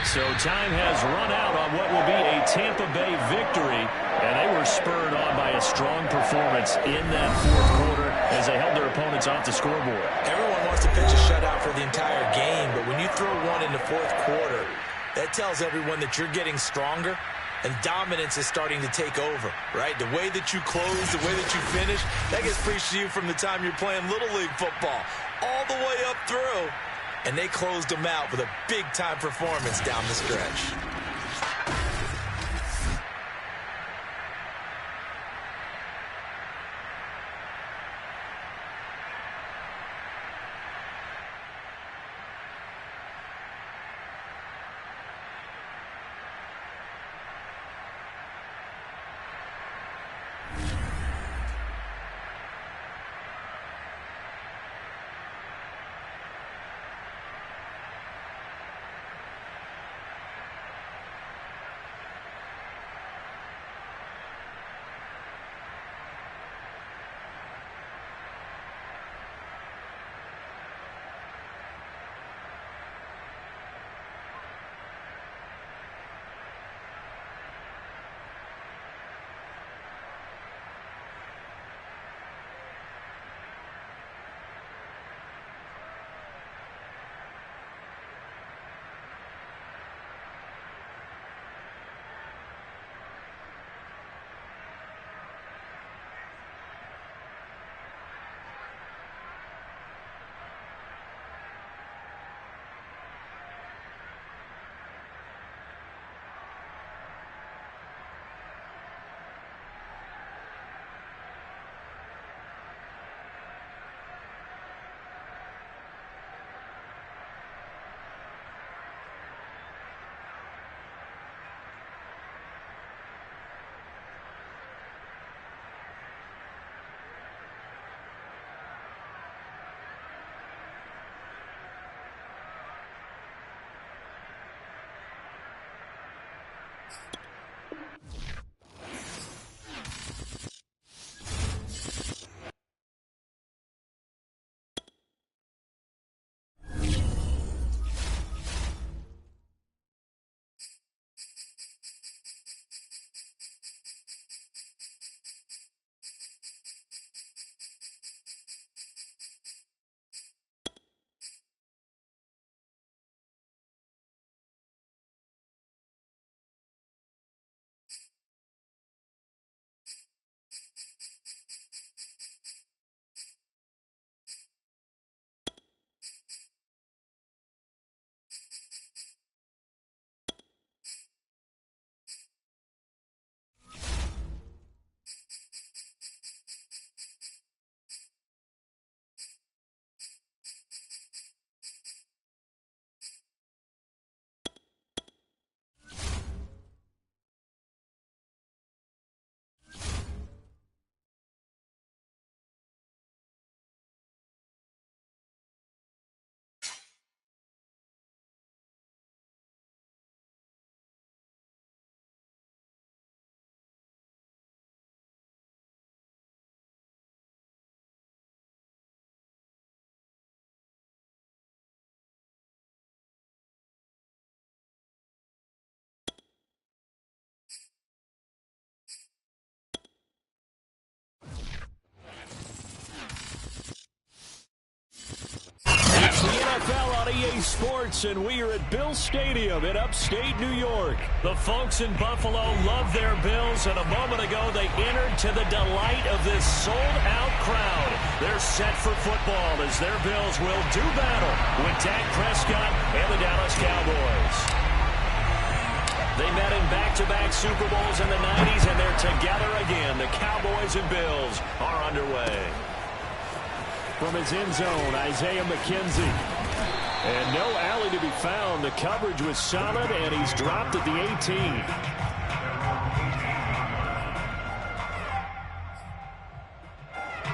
So time has run out on what will be a Tampa Bay victory, and they were spurred on by a strong performance in that fourth quarter as they held their opponents off the scoreboard. Everyone wants to pitch a shutout for the entire game, but when you throw one in the fourth quarter, that tells everyone that you're getting stronger and dominance is starting to take over, right? The way that you close, the way that you finish, that gets preached to you from the time you're playing Little League football all the way up through. And they closed them out with a big-time performance down the stretch. Bally Sports, and we are at Bill Stadium in upstate New York. The folks in Buffalo love their Bills, and a moment ago they entered to the delight of this sold-out crowd. They're set for football as their Bills will do battle with Dak Prescott and the Dallas Cowboys. They met in back-to-back Super Bowls in the 90s, and they're together again. The Cowboys and Bills are underway. From his end zone, Isaiah McKenzie. And no alley to be found. The coverage was solid, and he's dropped at the 18.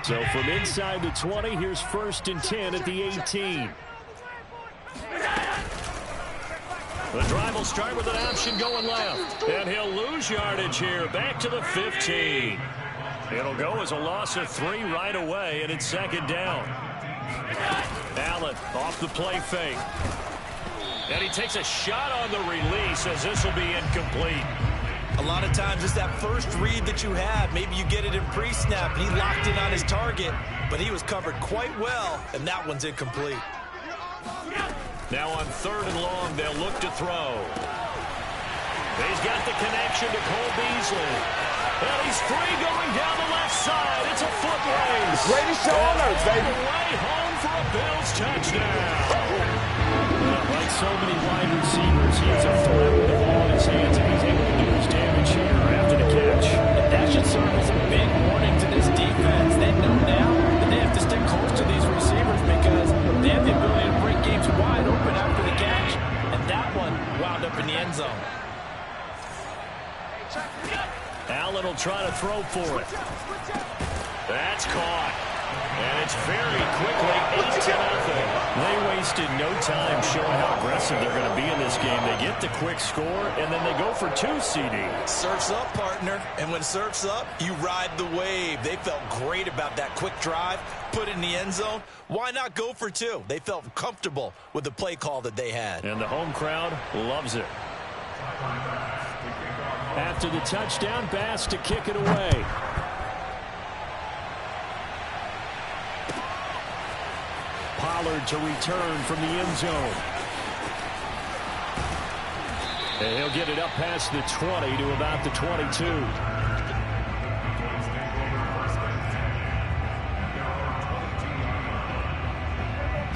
So from inside the 20, here's 1st and 10 at the 18. The drive will start with an option going left. And he'll lose yardage here. Back to the 15. It'll go as a loss of 3 right away, and it's 2nd down. Allen off the play fake. And he takes a shot on the release as this will be incomplete. A lot of times it's that first read that you have. Maybe you get it in pre-snap, and he locked in on his target, but he was covered quite well, and that one's incomplete. Now on 3rd and long, they'll look to throw. He's got the connection to Cole Beasley. And he's free going down the left side. It's a foot race. Greatest show on earth, baby. Way home for a Bills touchdown. Like so many wide receivers, he is a threat with the ball in his hands, and he's able to do his damage here after the catch. That should serve as a big warning to this defense. They know now that they have to stick close to these receivers because they have the ability to break games wide open after the catch. And that one wound up in the end zone. Allen will try to throw for it. That's caught. And it's very quickly 8-0. They wasted no time showing how aggressive they're going to be in this game. They get the quick score, and then they go for 2 CD. Surf's up, partner. And when surf's up, you ride the wave. They felt great about that quick drive, put it in the end zone. Why not go for 2? They felt comfortable with the play call that they had. And the home crowd loves it. After the touchdown, Bass to kick it away. Pollard to return from the end zone. And he'll get it up past the 20 to about the 22.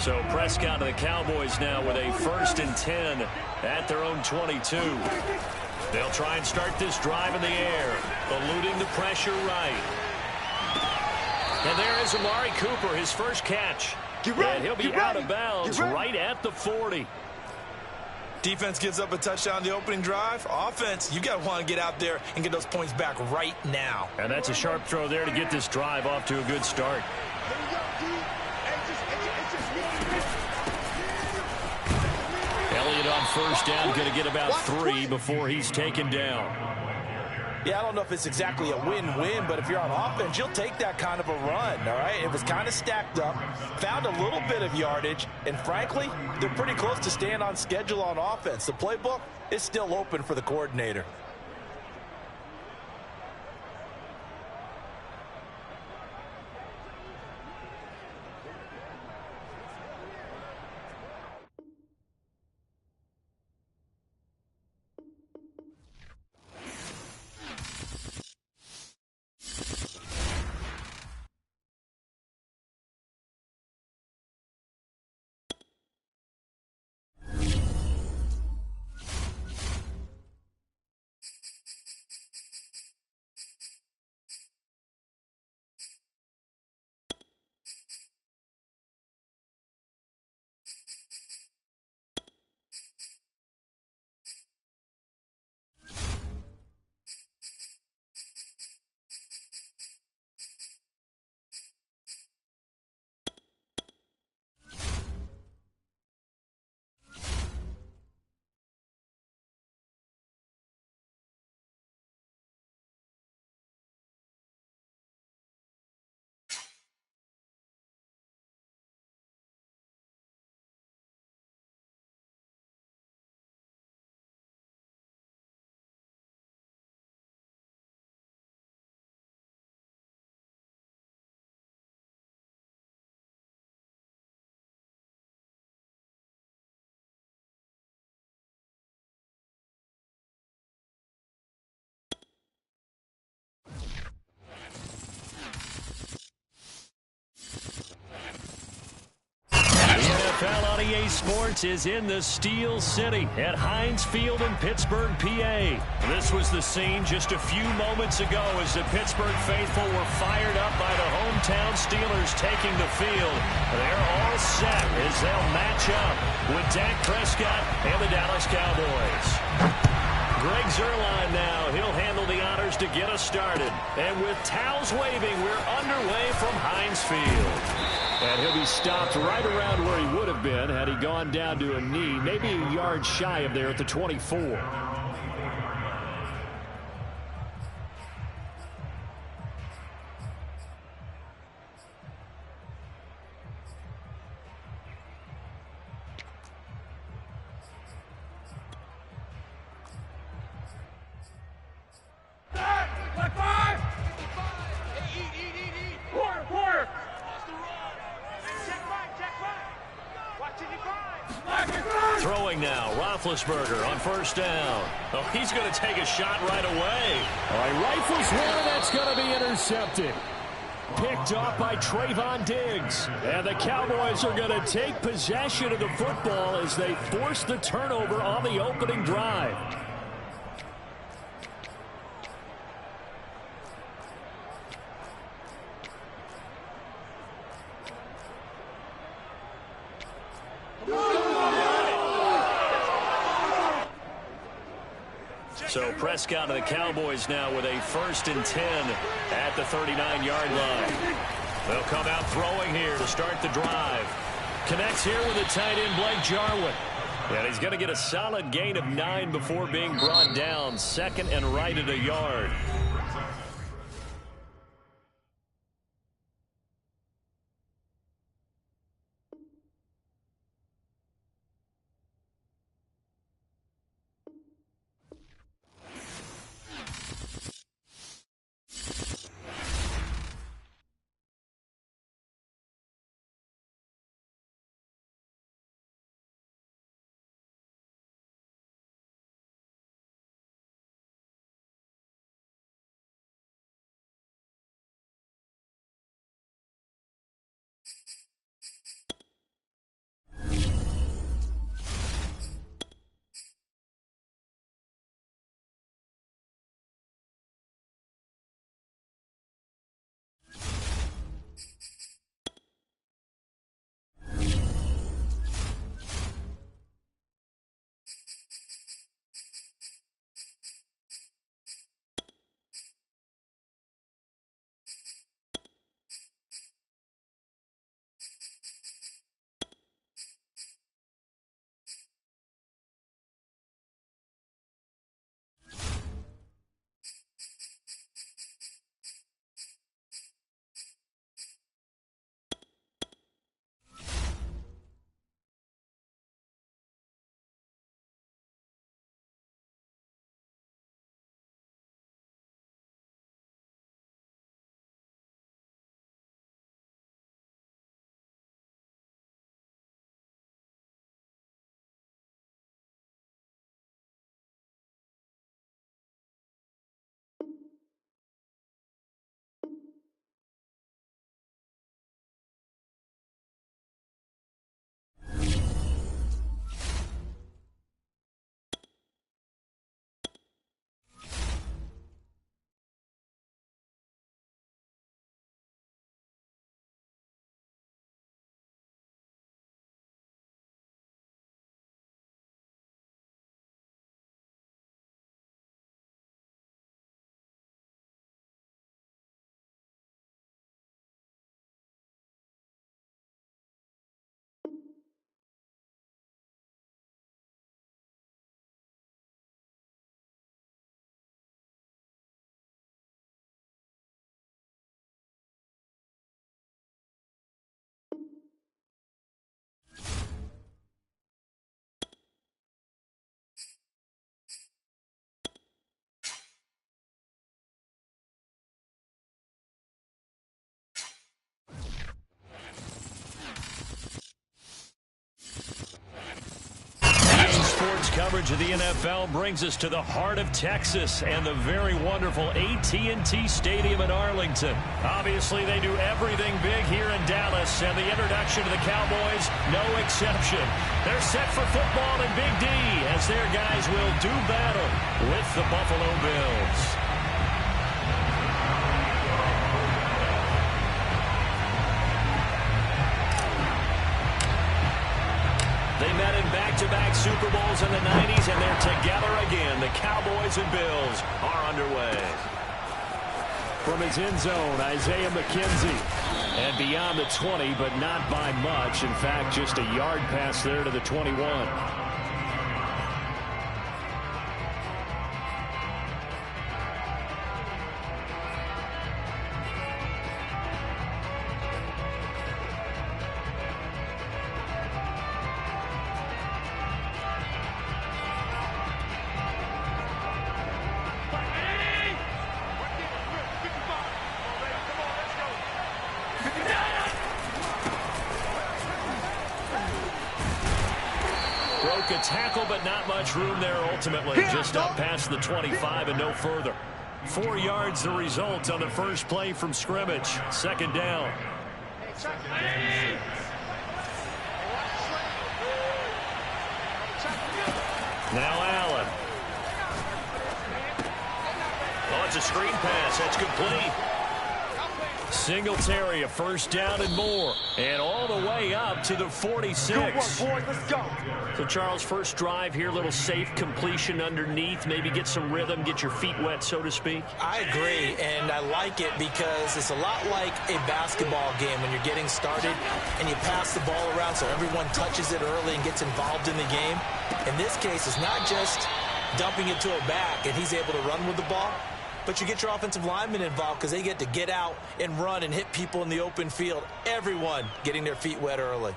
So Prescott and the Cowboys now with a 1st and 10 at their own 22. They'll try and start this drive in the air, eluding the pressure right. And there is Amari Cooper, his first catch. And he'll be out of bounds right at the 40. Defense gives up a touchdown the opening drive. Offense, you got to want to get out there and get those points back right now. And that's a sharp throw there to get this drive off to a good start. Elliott on 1st down, going to get about 3 before he's taken down. Yeah, I don't know if it's exactly a win-win, but if you're on offense, you'll take that kind of a run, all right? It was kind of stacked up, found a little bit of yardage, and frankly, they're pretty close to staying on schedule on offense. The playbook is still open for the coordinator. NFL on EA Sports is in the Steel City at Heinz Field in Pittsburgh, PA. This was the scene just a few moments ago as the Pittsburgh faithful were fired up by the hometown Steelers taking the field. They're all set as they'll match up with Dak Prescott and the Dallas Cowboys. Greg Zuerlein now. He'll handle the honors to get us started. And with towels waving, we're underway from Heinz Field. And he'll be stopped right around where he would have been had he gone down to a knee, maybe a yard shy of there at the 24. Throwing now, Roethlisberger on first down. Oh, he's going to take a shot right away. All right, rifles one, that's going to be intercepted. Picked off by Trayvon Diggs. And the Cowboys are going to take possession of the football as they force the turnover on the opening drive. So Prescott and the Cowboys now with a 1st and 10 at the 39-yard line. They'll come out throwing here to start the drive. Connects here with the tight end Blake Jarwin. And he's going to get a solid gain of 9 before being brought down. 2nd and right at a yard. coverage of the NFL brings us to the heart of Texas and the very wonderful AT&T Stadium in Arlington. Obviously, they do everything big here in Dallas, and the introduction to the Cowboys, no exception. They're set for football in Big D as their guys will do battle with the Buffalo Bills. They met in back-to-back Super Bowls in the 90s, and they're together again. The Cowboys and Bills are underway. From his end zone, Isaiah McKenzie. And beyond the 20, but not by much. In fact, just a yard pass there to the 21. Broke a tackle, but not much room there ultimately. Just up past the 25 and no further. 4 yards the result on the first play from scrimmage. Second down. Now Allen. Oh, it's a screen pass. That's complete. Singletary, a first down and more. And all the way up to the 46. Good work, boys. Let's go. So, Charles, first drive here, little safe completion underneath. Maybe get some rhythm, get your feet wet, so to speak. I agree, and I like it because it's a lot like a basketball game when you're getting started and you pass the ball around so everyone touches it early and gets involved in the game. In this case, it's not just dumping it to a back and he's able to run with the ball, but you get your offensive linemen involved because they get to get out and run and hit people in the open field. Everyone getting their feet wet early.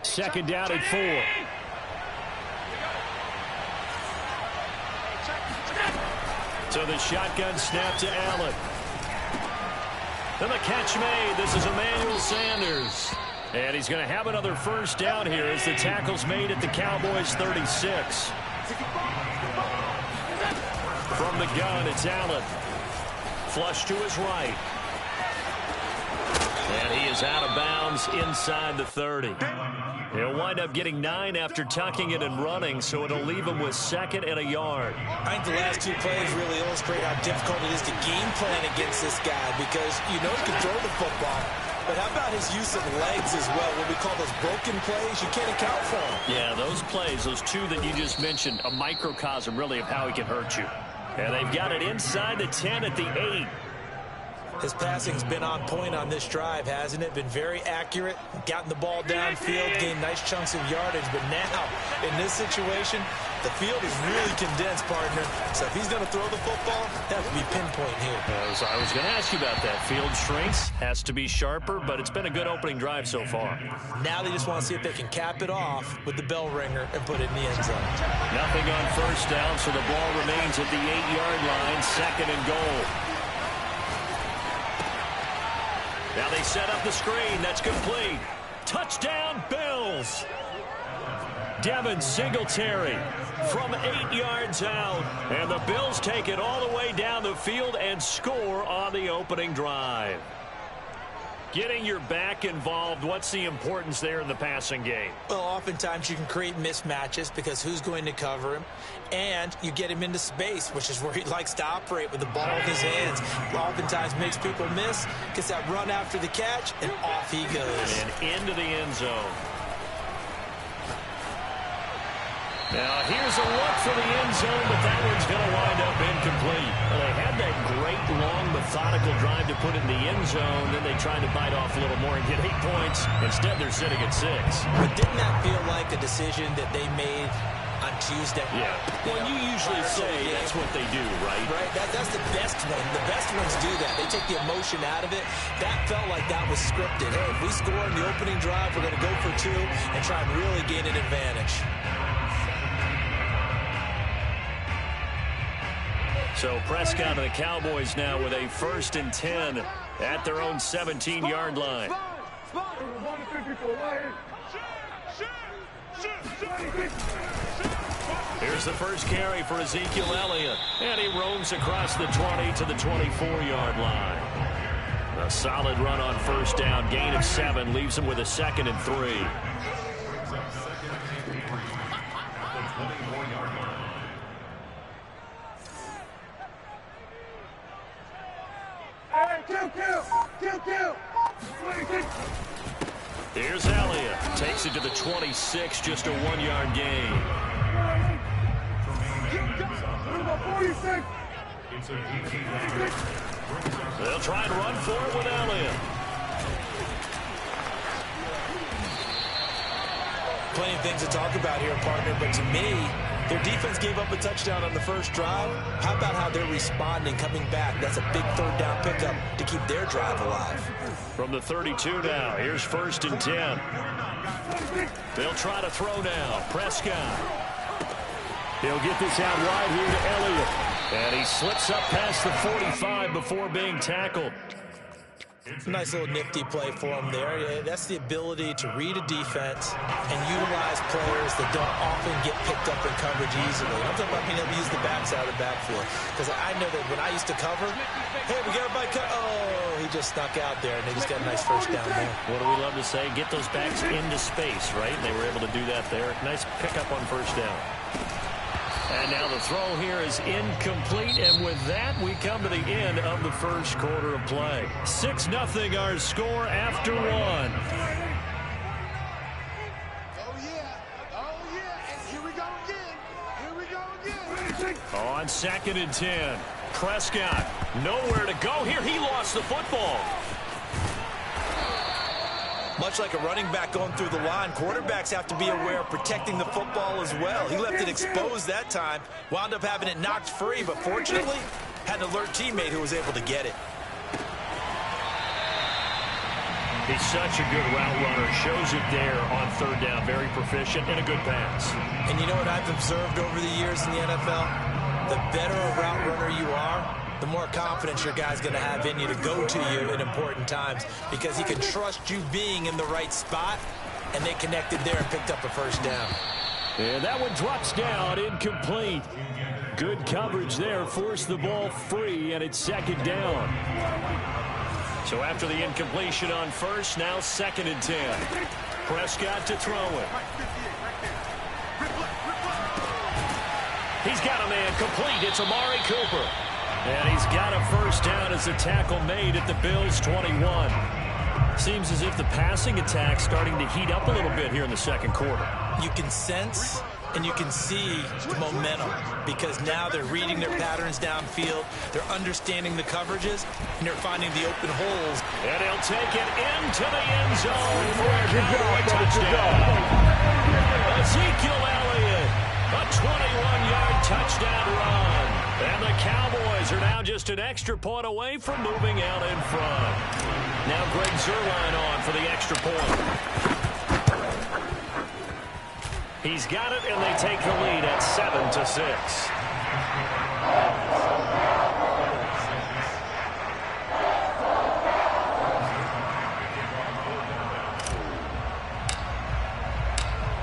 Second down and 4. So the shotgun snap to Allen. Then the catch made. This is Emmanuel Sanders. And he's going to have another first down here as the tackle's made at the Cowboys 36. From the gun, it's Allen. Flush to his right. And he is out of bounds inside the 30. He'll wind up getting 9 after tucking it and running, so it'll leave him with second and a yard. I think the last 2 plays really illustrate how difficult it is to game plan against this guy because you know he can throw the football, but how about his use of legs as well? What we call those broken plays, you can't account for them. Yeah, those plays, those 2 that you just mentioned, a microcosm really of how he can hurt you. And they've got it inside the 10 at the 8. His passing's been on point on this drive, hasn't it? Been very accurate, gotten the ball downfield, gained nice chunks of yardage. But now, in this situation, the field is really condensed, partner. So if he's going to throw the football, that would be pinpoint here. I was going to ask you about that. Field shrinks, has to be sharper, but it's been a good opening drive so far. Now they just want to see if they can cap it off with the bell ringer and put it in the end zone. Nothing on first down, so the ball remains at the 8-yard line, second and goal. Now they set up the screen. That's complete. Touchdown, Bills. Devin Singletary from 8 yards out. And the Bills take it all the way down the field and score on the opening drive. Getting your back involved, what's the importance there in the passing game? Well, oftentimes you can create mismatches because who's going to cover him? And you get him into space, which is where he likes to operate with the ball in his hands. Oftentimes makes people miss, gets that run after the catch, and off he goes. And into the end zone. Now, here's a look for the end zone, but that one's going to wind up incomplete. Well, they had that great, long, methodical drive to put in the end zone. Then they tried to bite off a little more and get 8 points. Instead, they're sitting at 6. But didn't that feel like a decision that they made on Tuesday? Yeah. Well, you usually say that's what they do, right? Right. That's the best one. The best ones do that. They take the emotion out of it. That felt like that was scripted. Hey, if we score in the opening drive, we're going to go for 2 and try and really gain an advantage. So Prescott and the Cowboys now with a 1st and 10 at their own 17-yard line. Here's the first carry for Ezekiel Elliott. And he roams across the 20 to the 24-yard line. A solid run on first down. Gain of 7 leaves him with a 2nd and 3. Here's Elliott. Takes it to the 26, just a 1-yard gain. They'll try and run for it with Elliott. Plenty of things to talk about here, partner, but to me, their defense gave up a touchdown on the first drive. How about how they're responding, coming back? That's a big 3rd down pickup to keep their drive alive. From the 32 now, here's 1st and 10. They'll try to throw now. Prescott. He'll get this out wide here to Elliott. And he slips up past the 45 before being tackled. Nice little nifty play for him there. That's the ability to read a defense and utilize players that don't often get picked up in coverage easily. I'm talking about being able to use the backs out of the backfield. Because I know that when I used to cover, hey, we got a bike cut. Oh, he just snuck out there, and they just got a nice first down there. What do we love to say? Get those backs into space, right? And they were able to do that there. Nice pickup on first down. And now the throw here is incomplete, and with that, we come to the end of the first quarter of play. 6-0 our score after 1. Oh, yeah. Oh, yeah. And here we go again. Here we go again. On 2nd and 10. Prescott, nowhere to go here. He lost the football. Much like a running back going through the line, quarterbacks have to be aware of protecting the football as well. He left it exposed that time, wound up having it knocked free, but fortunately had an alert teammate who was able to get it. He's such a good route runner. Shows it there on 3rd down. Very proficient and a good pass. And you know what I've observed over the years in the NFL? The better a route runner you are, the more confidence your guy's going to have in you to go to you in important times, because he can trust you being in the right spot, and they connected there and picked up a first down. And that one drops down, incomplete. Good coverage there, forced the ball free, and it's 2nd down. So after the incompletion on first, now 2nd and 10. Prescott to throw it. He's got a man complete. It's Amari Cooper. And he's got a first down as the tackle made at the Bills' 21. Seems as if the passing attack's starting to heat up a little bit here in the 2nd quarter. You can sense and you can see the momentum, because now they're reading their patterns downfield, they're understanding the coverages, and they're finding the open holes. And he'll take it into the end zone for a Cowboy touchdown. Ezekiel Elliott, a 21-yard touchdown run. And the Cowboys are now just an extra point away from moving out in front. Now Greg Zuerlein on for the extra point. He's got it, and they take the lead at 7-6.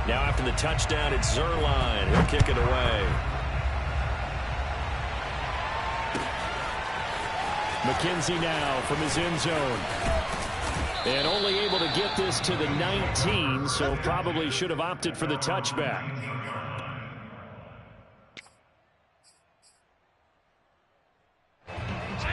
Now after the touchdown, it's Zuerlein. He'll kick it away. McKenzie now from his end zone. And only able to get this to the 19, so probably should have opted for the touchback.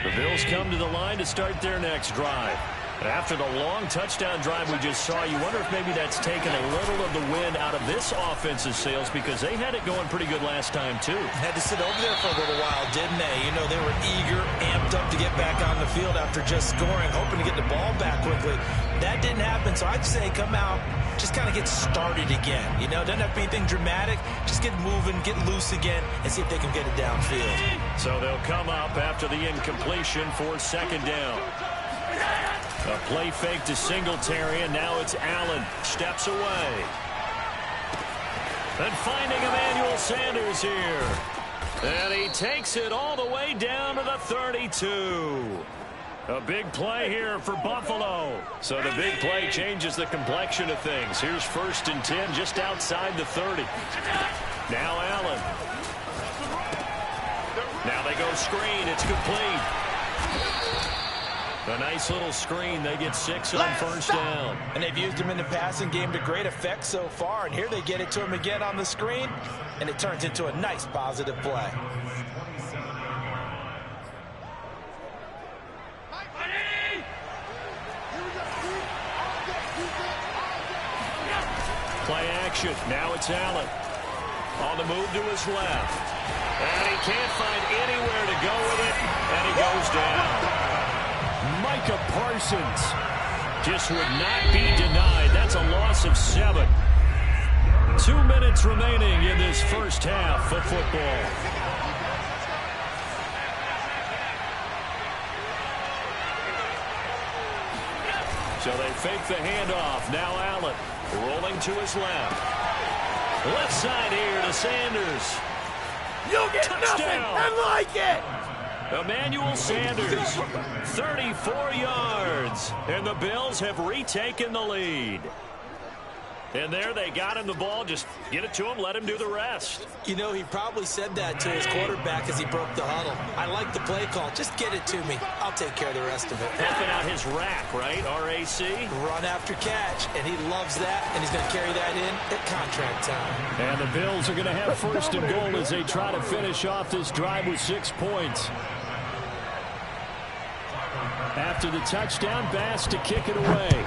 The Bills come to the line to start their next drive. After the long touchdown drive we just saw, you wonder if maybe that's taken a little of the wind out of this offense's sails, because they had it going pretty good last time, too. Had to sit over there for a little while, didn't they? You know, they were eager, amped up to get back on the field after just scoring, hoping to get the ball back quickly. That didn't happen, so I'd say come out, just kind of get started again. You know, doesn't have to be anything dramatic. Just get moving, get loose again, and see if they can get it downfield. So they'll come up after the incompletion for 2nd down. A play fake to Singletary, and now it's Allen. Steps away. And finding Emmanuel Sanders here. And he takes it all the way down to the 32. A big play here for Buffalo. So the big play changes the complexion of things. Here's 1st and 10 just outside the 30. Now Allen. Now they go screen. It's complete. A nice little screen. They get 6 on 1st down. And they've used him in the passing game to great effect so far. And here they get it to him again on the screen. And it turns into a nice positive play. Play action. Now it's Allen. On the move to his left. And he can't find anywhere to go with it. And he goes down. Micah Parsons just would not be denied. That's a loss of 7. 2 minutes remaining in this first half of football. So they fake the handoff. Now Allen rolling to his left. Left side here to Sanders. You'll get Touchdown. nothing and like it. Emmanuel Sanders, 34 yards. And the Bills have retaken the lead. And there they got him the ball. Just get it to him, let him do the rest. You know, he probably said that to his quarterback as he broke the huddle. I like the play call. Just get it to me. I'll take care of the rest of it. Helping out his rack, right? RAC. Run after catch, and he loves that, and he's going to carry that in at contract time. And the Bills are going to have 1st and goal as they try to finish off this drive with 6 points. After the touchdown, Bass to kick it away.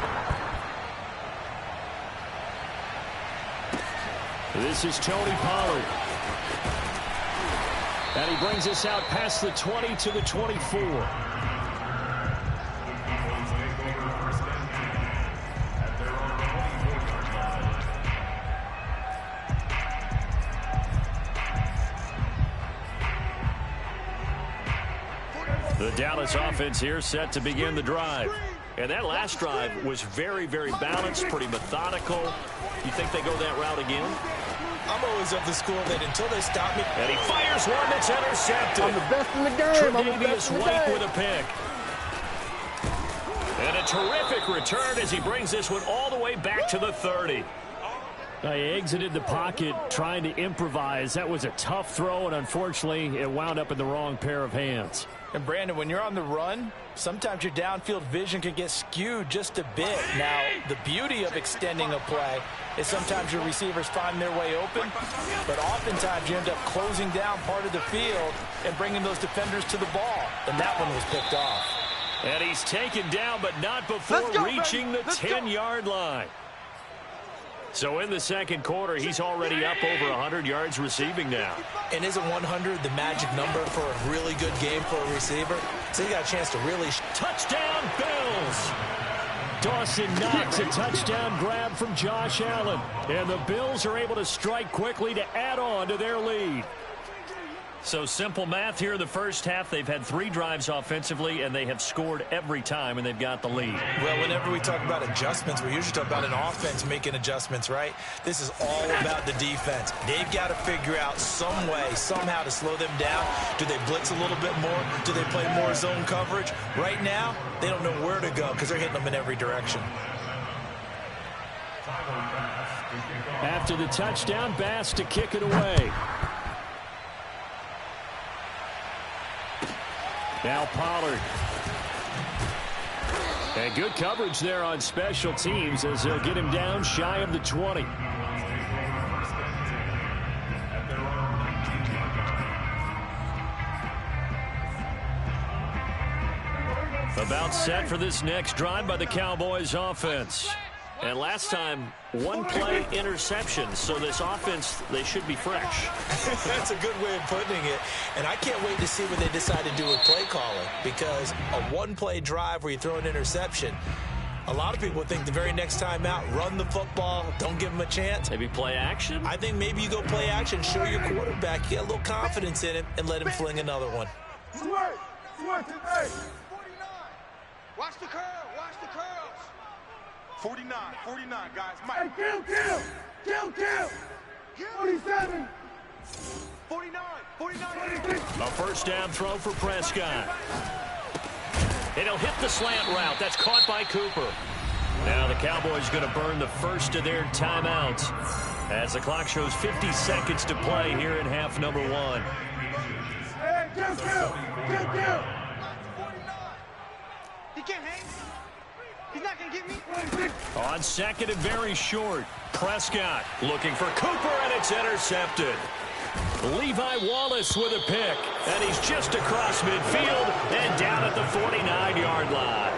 This is Tony Pollard. And he brings us out past the 20 to the 24. The Dallas offense here set to begin the drive. And that last drive was very, very balanced, pretty methodical. You think they go that route again? I'm always of the school that until they stop me. And he fires one that's intercepted. I'm the best in the game. Tre'Davious White with a pick. And a terrific return as he brings this one all the way back to the 30. He exited the pocket trying to improvise. That was a tough throw, and unfortunately, it wound up in the wrong pair of hands. And, Brandon, when you're on the run, sometimes your downfield vision can get skewed just a bit. Now, the beauty of extending a play is sometimes your receivers find their way open, but oftentimes you end up closing down part of the field and bringing those defenders to the ball. And that one was picked off. And he's taken down, but not before reaching the 10-yard line. So in the second quarter, he's already up over 100 yards receiving now. And isn't 100 the magic number for a really good game for a receiver? So he got a chance to really... Touchdown, Bills! Dawson Knox, a touchdown grab from Josh Allen. And the Bills are able to strike quickly to add on to their lead. So simple math here in the first half. They've had 3 drives offensively, and they have scored every time, and they've got the lead. Well, whenever we talk about adjustments, we usually talk about an offense making adjustments, right? This is all about the defense. They've got to figure out some way, somehow to slow them down. Do they blitz a little bit more? Do they play more zone coverage? Right now, they don't know where to go because they're hitting them in every direction. After the touchdown, Bass to kick it away. Now Pollard. And good coverage there on special teams as they'll get him down shy of the 20. About set for this next drive by the Cowboys offense. And last time, 1 play interception. So this offense, they should be fresh. That's a good way of putting it. And I can't wait to see what they decide to do with play calling. Because a 1-play drive where you throw an interception, a lot of people think the very next time out, run the football, don't give them a chance. Maybe play action? I think maybe you go play action, show your quarterback, get a little confidence in him, and let him fling another one. Switch today. 49. Watch the curl. Watch the curls. 49, guys. Mike. Hey, kill. 47. 49. 46. A first down throw for Prescott. And he'll hit the slant route. That's caught by Cooper. Now the Cowboys going to burn the first of their timeouts as the clock shows 50 seconds to play here in half number 1. He can't hang. He's not going to get me. On second and very short, Prescott looking for Cooper, and it's intercepted. Levi Wallace with a pick, and he's just across midfield and down at the 49-yard line.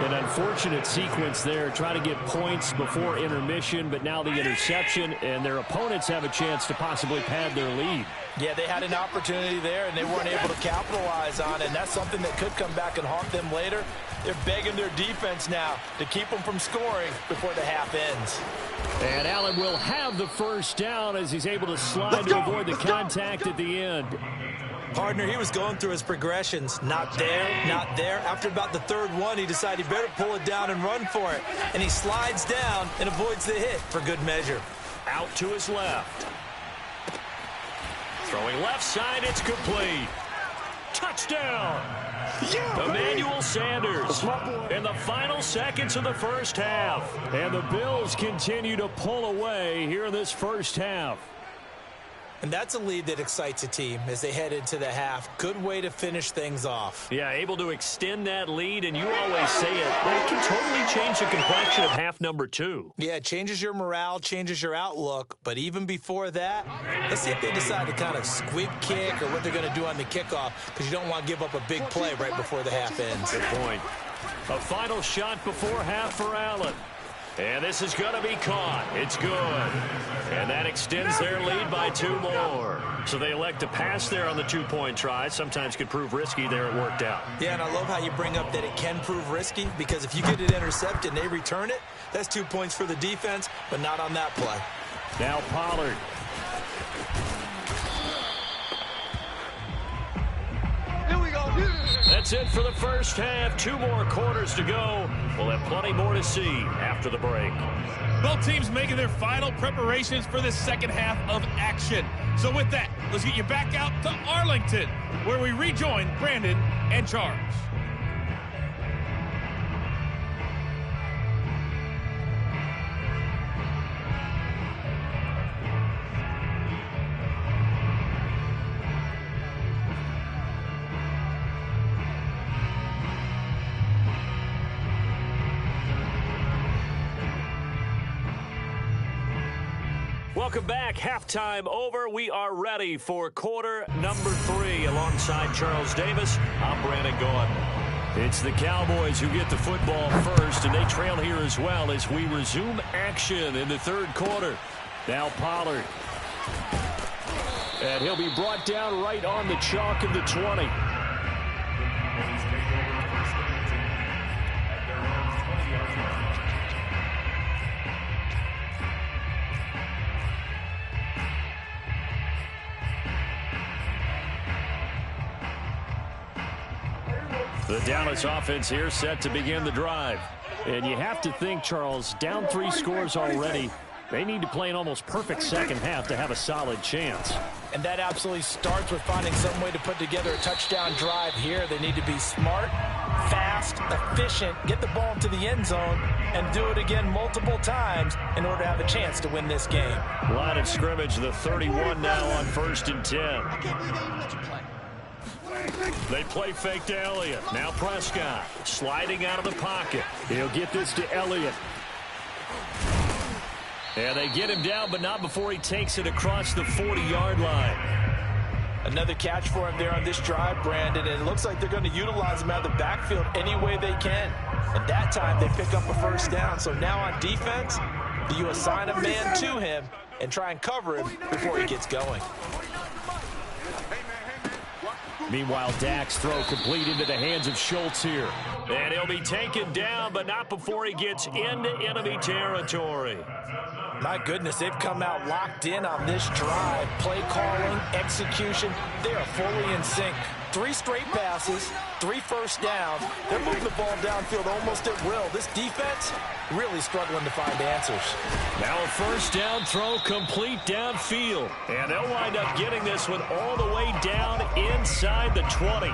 An unfortunate sequence there, trying to get points before intermission, but now the interception, and their opponents have a chance to possibly pad their lead. Yeah, they had an opportunity there, and they weren't able to capitalize on it, and that's something that could come back and haunt them later. They're begging their defense now to keep them from scoring before the half ends. And Allen will have the first down as he's able to slide to avoid the contact at the end. Partner, he was going through his progressions. Not there, not there. After about the third one, he decided he better pull it down and run for it. And he slides down and avoids the hit for good measure. Out to his left. Throwing left side, it's complete. Touchdown! Emmanuel Sanders in the final seconds of the first half. And the Bills continue to pull away here in this first half. And that's a lead that excites a team as they head into the half. Good way to finish things off. Yeah, able to extend that lead, and you always say it, that can totally change the complexion of half number 2. Yeah, it changes your morale, changes your outlook. But even before that, let's see if they decide to kind of squib kick or what they're going to do on the kickoff, because you don't want to give up a big play right before the half ends. Good point. A final shot before half for Allen. And this is going to be caught. It's good. And that extends their lead by 2 more. So they elect to pass there on the 2-point try. Sometimes could prove risky. There it worked out. Yeah, and I love how you bring up that it can prove risky, because if you get it intercepted and they return it, that's 2 points for the defense, but not on that play. Now Pollard. Here we go. That's it for the first half. 2 more quarters to go. We'll have plenty more to see after the break. Both teams making their final preparations for the second half of action. So with that, let's get you back out to Arlington, where we rejoin Brandon and Charles. Welcome back. Halftime over. We are ready for quarter number 3. Alongside Charles Davis, I'm Brandon Gordon. It's the Cowboys who get the football first, and they trail here as well as we resume action in the third quarter. Now Pollard. And he'll be brought down right on the chalk of the 20. The Dallas offense here set to begin the drive. And you have to think, Charles, down 3 scores already. They need to play an almost perfect second half to have a solid chance. And that absolutely starts with finding some way to put together a touchdown drive here. They need to be smart, fast, efficient, get the ball into the end zone, and do it again multiple times in order to have a chance to win this game. Line of scrimmage, the 31 now on 1st and 10. I can't believe they even let you play. They play fake to Elliott. Now Prescott sliding out of the pocket. He'll get this to Elliott. And they get him down, but not before he takes it across the 40-yard line. Another catch for him there on this drive, Brandon, and it looks like they're going to utilize him out of the backfield any way they can. And that time they pick up a first down. So now on defense, you assign a man to him and try and cover him before he gets going. Meanwhile, Dak's throw complete into the hands of Schultz here. And he'll be taken down, but not before he gets into enemy territory. My goodness, they've come out locked in on this drive. Play calling, execution, they are fully in sync. 3 straight passes, 3 first downs. They're moving the ball downfield almost at will. This defense really struggling to find answers. Now a first down throw complete downfield. And they'll wind up getting this one all the way down inside the 20.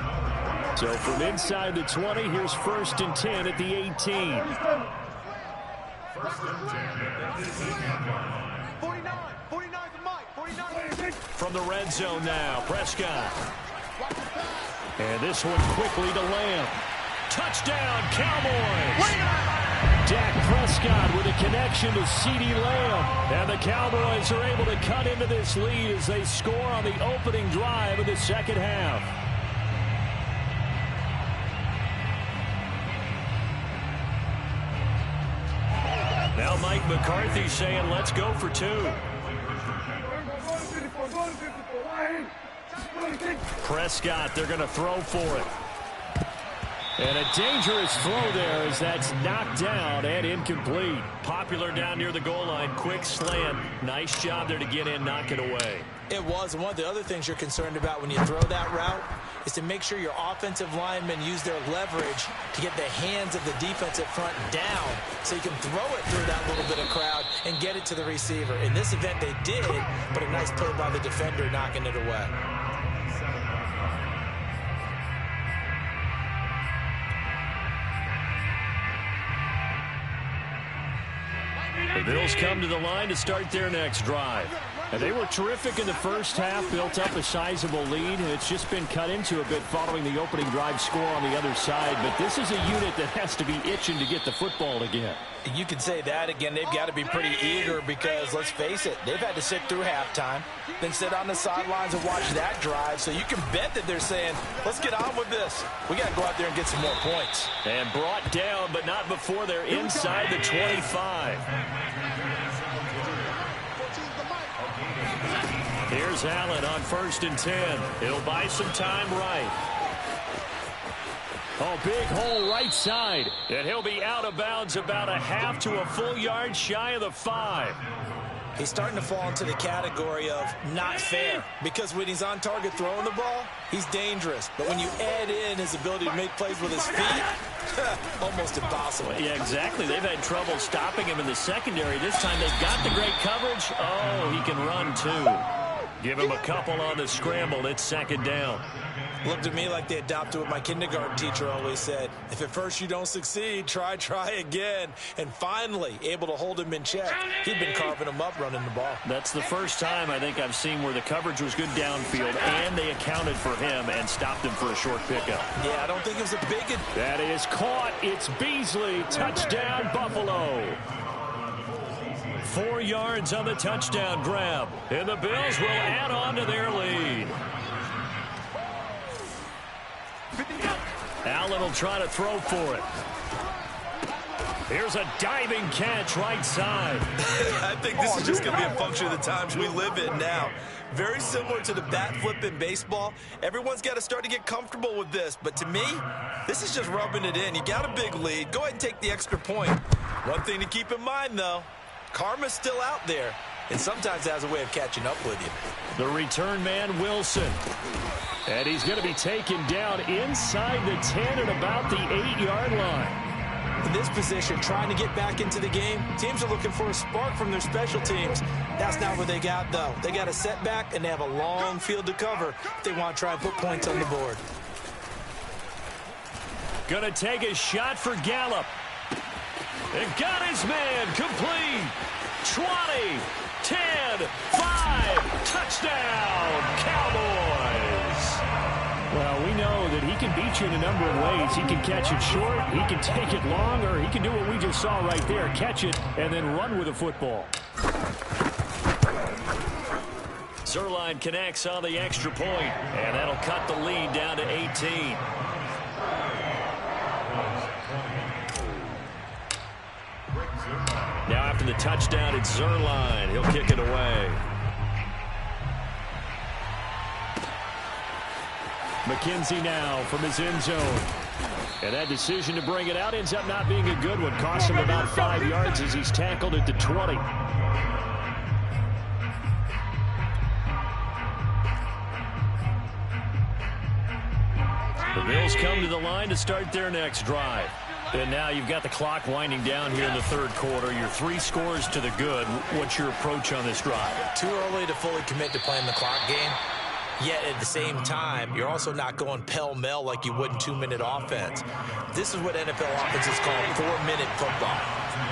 So from inside the 20, here's 1st and 10 at the 18. 49 to Mike. 49. From the red zone now, Prescott. And this one quickly to Lamb. Touchdown, Cowboys! Dak Prescott with a connection to CeeDee Lamb. And the Cowboys are able to cut into this lead as they score on the opening drive of the second half. Now Mike McCarthy saying, let's go for 2. Prescott, they're going to throw for it. And a dangerous throw there as that's knocked down and incomplete. Popular down near the goal line. Quick slant. Nice job there to get in, knock it away. It was. And one of the other things you're concerned about when you throw that route is to make sure your offensive linemen use their leverage to get the hands of the defensive front down so you can throw it through that little bit of crowd and get it to the receiver. In this event, they did, but a nice play by the defender knocking it away. The Bills come to the line to start their next drive. And they were terrific in the first half, built up a sizable lead, and it's just been cut into a bit following the opening drive score on the other side. But this is a unit that has to be itching to get the football again. You can say that again. They've got to be pretty eager because, let's face it, they've had to sit through halftime, then sit on the sidelines and watch that drive. So you can bet that they're saying, let's get on with this. We got to go out there and get some more points. And brought down, but not before they're inside the 25. Here's Allen on 1st and 10. It'll buy some time right. Oh, big hole right side. And he'll be out of bounds about a half to a full yard shy of the 5. He's starting to fall into the category of not fair because when he's on target throwing the ball, he's dangerous. But when you add in his ability to make plays with his feet, almost impossible. Yeah, exactly. They've had trouble stopping him in the secondary. This time they've got the great coverage. Oh, he can run too. Give him a couple on the scramble. It's 2nd down. Looked to me like they adopted what my kindergarten teacher always said. If at first you don't succeed, try again. And finally, able to hold him in check. He'd been carving him up running the ball. That's the first time I think I've seen where the coverage was good downfield and they accounted for him and stopped him for a short pickup. Yeah, I don't think it was a big... That is caught. It's Beasley. Touchdown, Buffalo. 4 yards on the touchdown grab. And the Bills will add on to their lead. Allen will try to throw for it. Here's a diving catch right side. I think this is just going to be a function of the times we live in now. Very similar to the bat flip in baseball. Everyone's got to start to get comfortable with this. But to me, this is just rubbing it in. You got a big lead. Go ahead and take the extra point. One thing to keep in mind, though, karma's still out there. And sometimes has a way of catching up with you. The return man, Wilson. And he's going to be taken down inside the 10 at about the 8-yard line. In this position, trying to get back into the game, teams are looking for a spark from their special teams. That's not what they got, though. They got a setback, and they have a long field to cover if they want to try and put points on the board. Going to take a shot for Gallup. And got his man complete. 20, 10, 5, touchdown, Cowboys. Well, we know that he can beat you in a number of ways. He can catch it short, he can take it long, or he can do what we just saw right there, catch it and then run with the football. Zerline connects on the extra point, and that'll cut the lead down to 18. Now after the touchdown, it's Zerline. He'll kick it away. McKenzie now from his end zone. And that decision to bring it out ends up not being a good one. Costs him about 5 yards as he's tackled at the 20. The Bills come to the line to start their next drive. And now you've got the clock winding down here in the third quarter. You're 3 scores to the good. What's your approach on this drive? Too early to fully commit to playing the clock game. Yet at the same time, you're also not going pell-mell like you would in 2-minute offense. This is what NFL offenses call 4-minute football.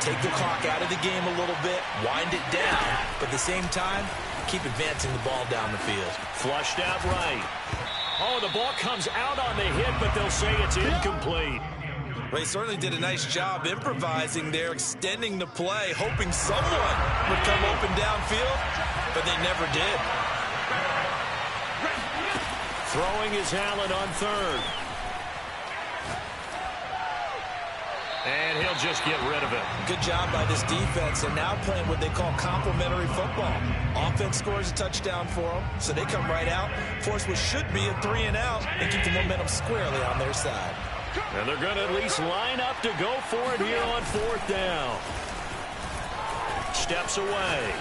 Take the clock out of the game a little bit, wind it down, but at the same time, keep advancing the ball down the field. Flushed out right. Oh, the ball comes out on the hit, but they'll say it's incomplete. Well, he certainly did a nice job improvising there, extending the play, hoping someone would come open downfield, but they never did. Throwing is Allen on third. And he'll just get rid of it. Good job by this defense, and now playing what they call complementary football. Offense scores a touchdown for them, so they come right out, force what should be a 3-and-out, and keep the momentum squarely on their side. And they're going to at least line up to go for it here on fourth down. Steps away.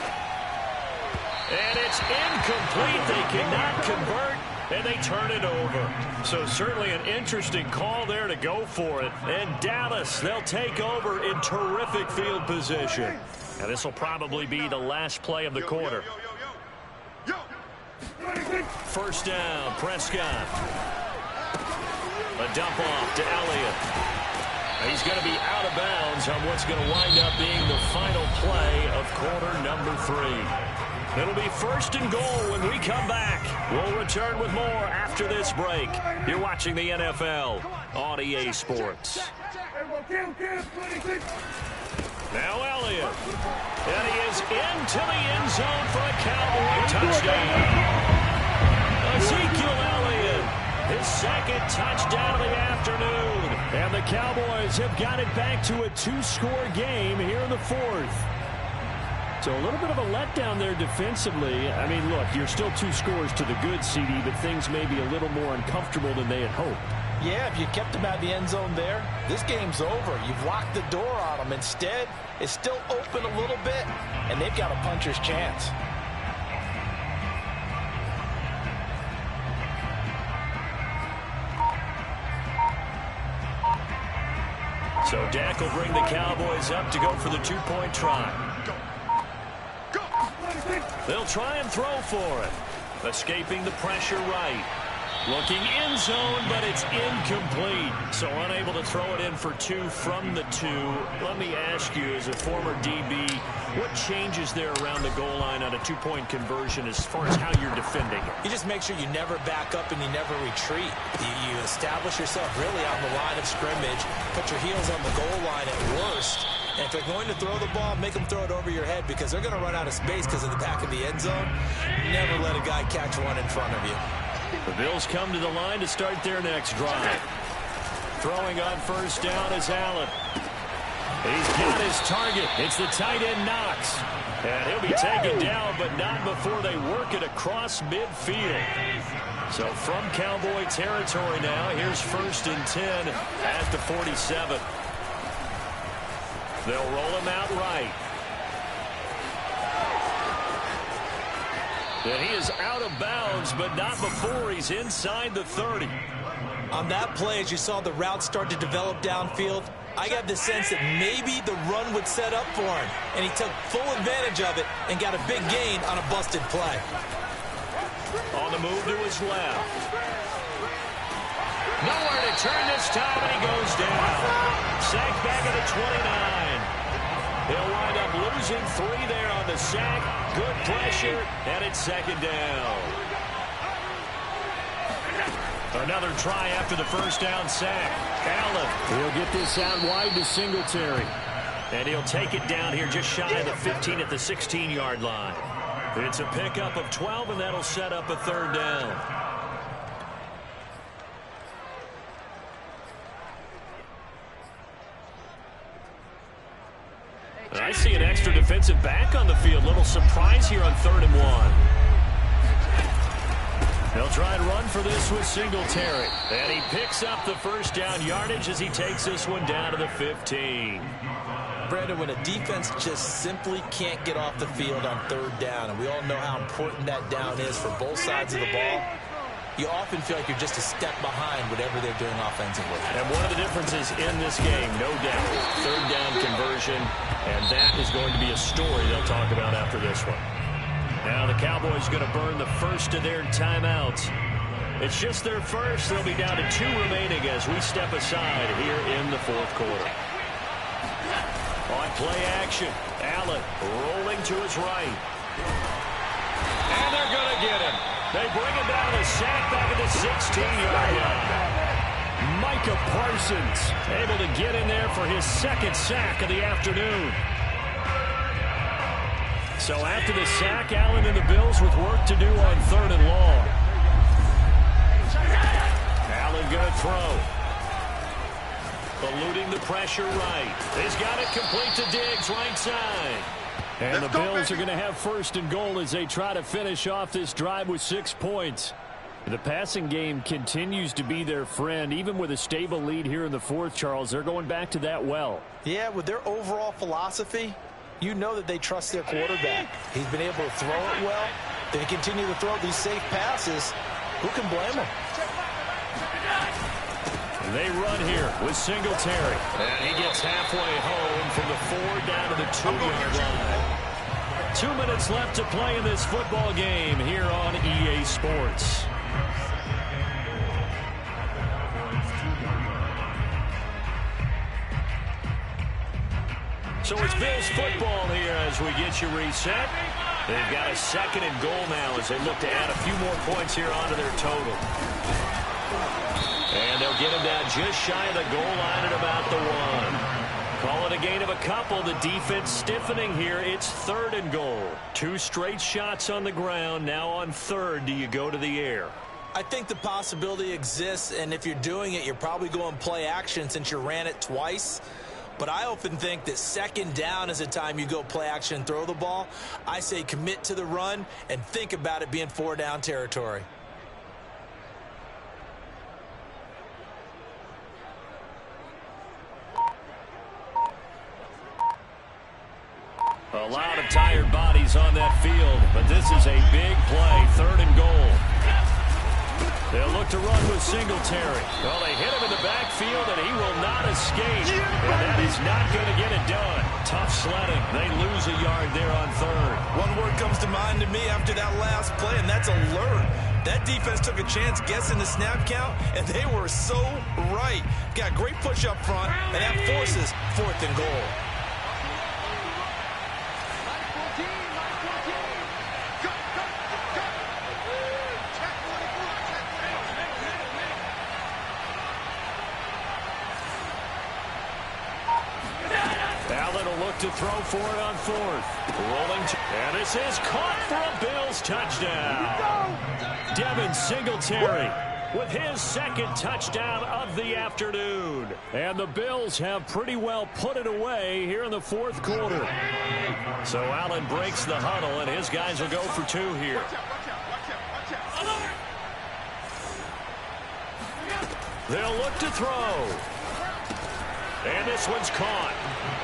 And it's incomplete. They cannot convert, and they turn it over. So certainly an interesting call there to go for it. And Dallas, they'll take over in terrific field position. And this will probably be the last play of the quarter. First down, Prescott. A dump off to Elliott. He's going to be out of bounds on what's going to wind up being the final play of quarter number 3. It'll be first and goal when we come back. We'll return with more after this break. You're watching the NFL on EA Sports. Now Elliott. And he is into the end zone for a Cowboy touchdown. Ezekiel Elliott, his second touchdown of the afternoon. And the Cowboys have got it back to a 2-score game here in the fourth. So a little bit of a letdown there defensively. I mean, look, you're still 2 scores to the good, CD, but things may be a little more uncomfortable than they had hoped. Yeah, if you kept them out of the end zone there, this game's over. You've locked the door on them. Instead, it's still open a little bit, and they've got a puncher's chance. So Dak will bring the Cowboys up to go for the 2-point try. They'll try and throw for it. Escaping the pressure right. Looking end zone, but it's incomplete. So unable to throw it in for 2 from the 2. Let me ask you, as a former DB, what changes there around the goal line on a 2-point conversion as far as how you're defending it? You just make sure you never back up and you never retreat. You establish yourself really on the line of scrimmage, put your heels on the goal line at worst, and if they're going to throw the ball, make them throw it over your head because they're going to run out of space because of the back of the end zone. Never let a guy catch one in front of you. The Bills come to the line to start their next drive. Throwing on first down is Allen. He's got his target. It's the tight end Knox. And he'll be taken down, but not before they work it across midfield. So from Cowboy territory now, here's first and 10 at the 47. They'll roll him out right. And he is out of bounds, but not before he's inside the 30. On that play, as you saw the route start to develop downfield, I got the sense that maybe the run would set up for him. And he took full advantage of it and got a big gain on a busted play. On the move to his left. Nowhere to turn this time, and he goes down. Sacked back at the 29. They'll wind up losing 3 there on the sack. Good pressure, and it's second down. Another try after the first down sack. Allen, he'll get this out wide to Singletary. And he'll take it down here just shy of the 15 at the 16-yard line. It's a pickup of 12, and that'll set up a third down. I see an extra defensive back on the field. Little surprise here on 3rd and 1. They'll try and run for this with Singletary. And he picks up the first down yardage as he takes this one down to the 15. Brandon, when a defense just simply can't get off the field on 3rd down, and we all know how important that down is for both sides of the ball, you often feel like you're just a step behind whatever they're doing offensively. And one of the differences in this game, no doubt, 3rd down conversion, and that is going to be a story they'll talk about after this one. Now the Cowboys going to burn the first of their timeouts. It's just their first. They'll be down to 2 remaining as we step aside here in the fourth quarter. On play action, Allen rolling to his right. And they're going to get him. They bring him down a sack back at the 16-yard line. Micah Parsons able to get in there for his second sack of the afternoon. So after the sack, Allen and the Bills with work to do on 3rd and long. Allen going to throw. Eluding the pressure right. He's got it complete to Diggs right side. And the Bills are going to have 1st and goal as they try to finish off this drive with 6 points. The passing game continues to be their friend. Even with a stable lead here in the 4th, Charles, they're going back to that well. Yeah, with their overall philosophy, you know that they trust their quarterback. He's been able to throw it well. They continue to throw these safe passes. Who can blame them? They run here with Singletary. And he gets halfway home from the 4 down to the 2-yard line. 2 minutes left to play in this football game here on EA Sports. So it's Bills football here as we get you reset. They've got a 2nd and goal now as they look to add a few more points here onto their total. And they'll get him down just shy of the goal line at about the 1. Call it a gain of a couple. The defense stiffening here. It's 3rd and goal. 2 straight shots on the ground. Now on 3rd, do you go to the air? I think the possibility exists, and if you're doing it, you're probably going play action since you ran it twice. But I often think that 2nd down is the time you go play action and throw the ball. I say commit to the run and think about it being 4-down territory. A lot of tired bodies on that field, but this is a big play, 3rd and goal. They'll look to run with Singletary. Well, they hit him in the backfield, and he will not escape. And that is not going to get it done. Tough sledding. They lose a yard there on 3rd. One word comes to mind to me after that last play, and that's alert. That defense took a chance guessing the snap count, and they were so right. Got great push up front, and that forces 4th and goal. Allen will look to throw for it on 4th. Rolling to, and this is caught for a Bills touchdown. Devin Singletary with his 2nd touchdown of the afternoon. And the Bills have pretty well put it away here in the 4th quarter. So Allen breaks the huddle, and his guys will go for 2 here. They'll look to throw. And this one's caught.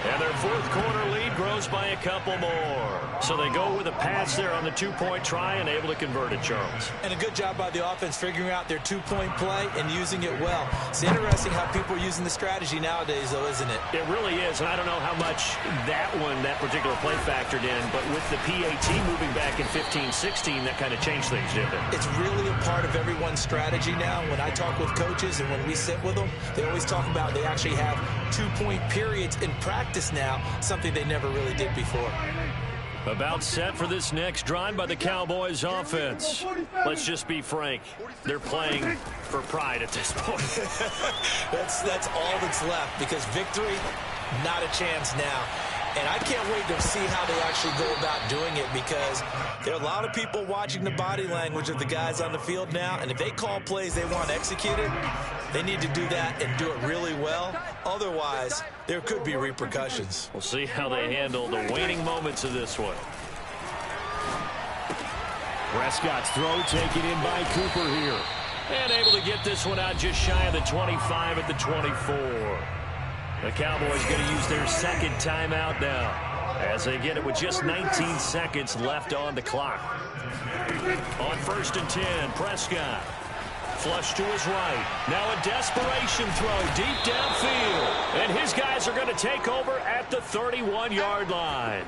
And their 4th quarter lead grows by a couple more. So they go with a pass there on the 2-point try and able to convert it, Charles. And a good job by the offense figuring out their 2-point play and using it well. It's interesting how people are using the strategy nowadays, though, isn't it? It really is, and I don't know how much that particular play factored in, but with the PAT moving back in 15-16, that kind of changed things, didn't it? It's really a part of everyone's strategy now. When I talk with coaches and when we sit with them, they always talk about they actually have 2-point periods in practice now, something they never really did before. About set for this next drive by the Cowboys offense. Let's just be frank. They're playing for pride at this point. That's all that's left, because victory, not a chance now. And I can't wait to see how they actually go about doing it, because there are a lot of people watching the body language of the guys on the field now, and if they call plays they want executed, they need to do that and do it really well. Otherwise, there could be repercussions. We'll see how they handle the waning moments of this one. Prescott's throw taken in by Cooper here. And able to get this one out just shy of the 25 at the 24. The Cowboys going to use their 2nd timeout now as they get it with just 19 seconds left on the clock. On 1st and 10, Prescott. Flush to his right. Now a desperation throw deep downfield. And his guys are going to take over at the 31-yard line.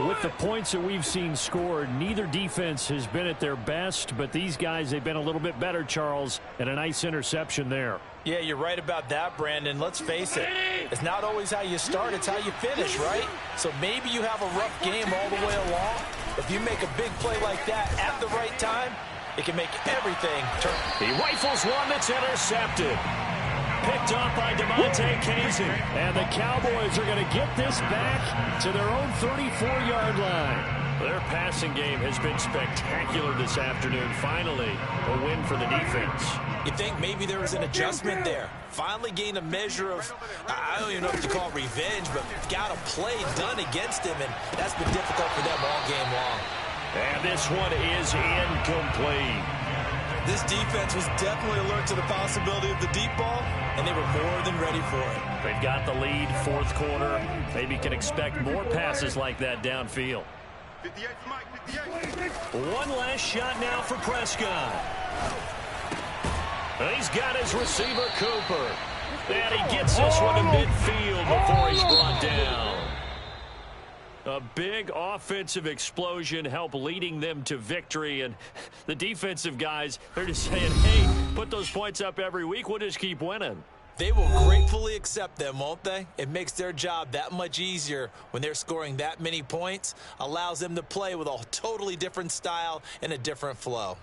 With the points that we've seen scored, neither defense has been at their best, but these guys, they've been a little bit better, Charles, and a nice interception there. Yeah, you're right about that, Brandon. Let's face it. It's not always how you start, it's how you finish, right? So maybe you have a rough game all the way along. If you make a big play like that at the right time, it can make everything turn. He rifles one that's intercepted. Picked off by DeMonte Casey. And the Cowboys are going to get this back to their own 34-yard line. Their passing game has been spectacular this afternoon. Finally, a win for the defense. You think maybe there was an adjustment there. Finally gained a measure of, I don't even know what you call revenge, but got a play done against him, and that's been difficult for them all game long. And this one is incomplete. This defense was definitely alert to the possibility of the deep ball, and they were more than ready for it. They've got the lead, fourth quarter. Maybe can expect more passes like that downfield. 58, Mike, 58. One last shot now for Prescott. He's got his receiver, Cooper. And he gets this one to midfield before he's brought down. A big offensive explosion helped leading them to victory. And the defensive guys, they're just saying, hey, put those points up every week. We'll just keep winning. They will gratefully accept them, won't they? It makes their job that much easier when they're scoring that many points. Allows them to play with a totally different style and a different flow.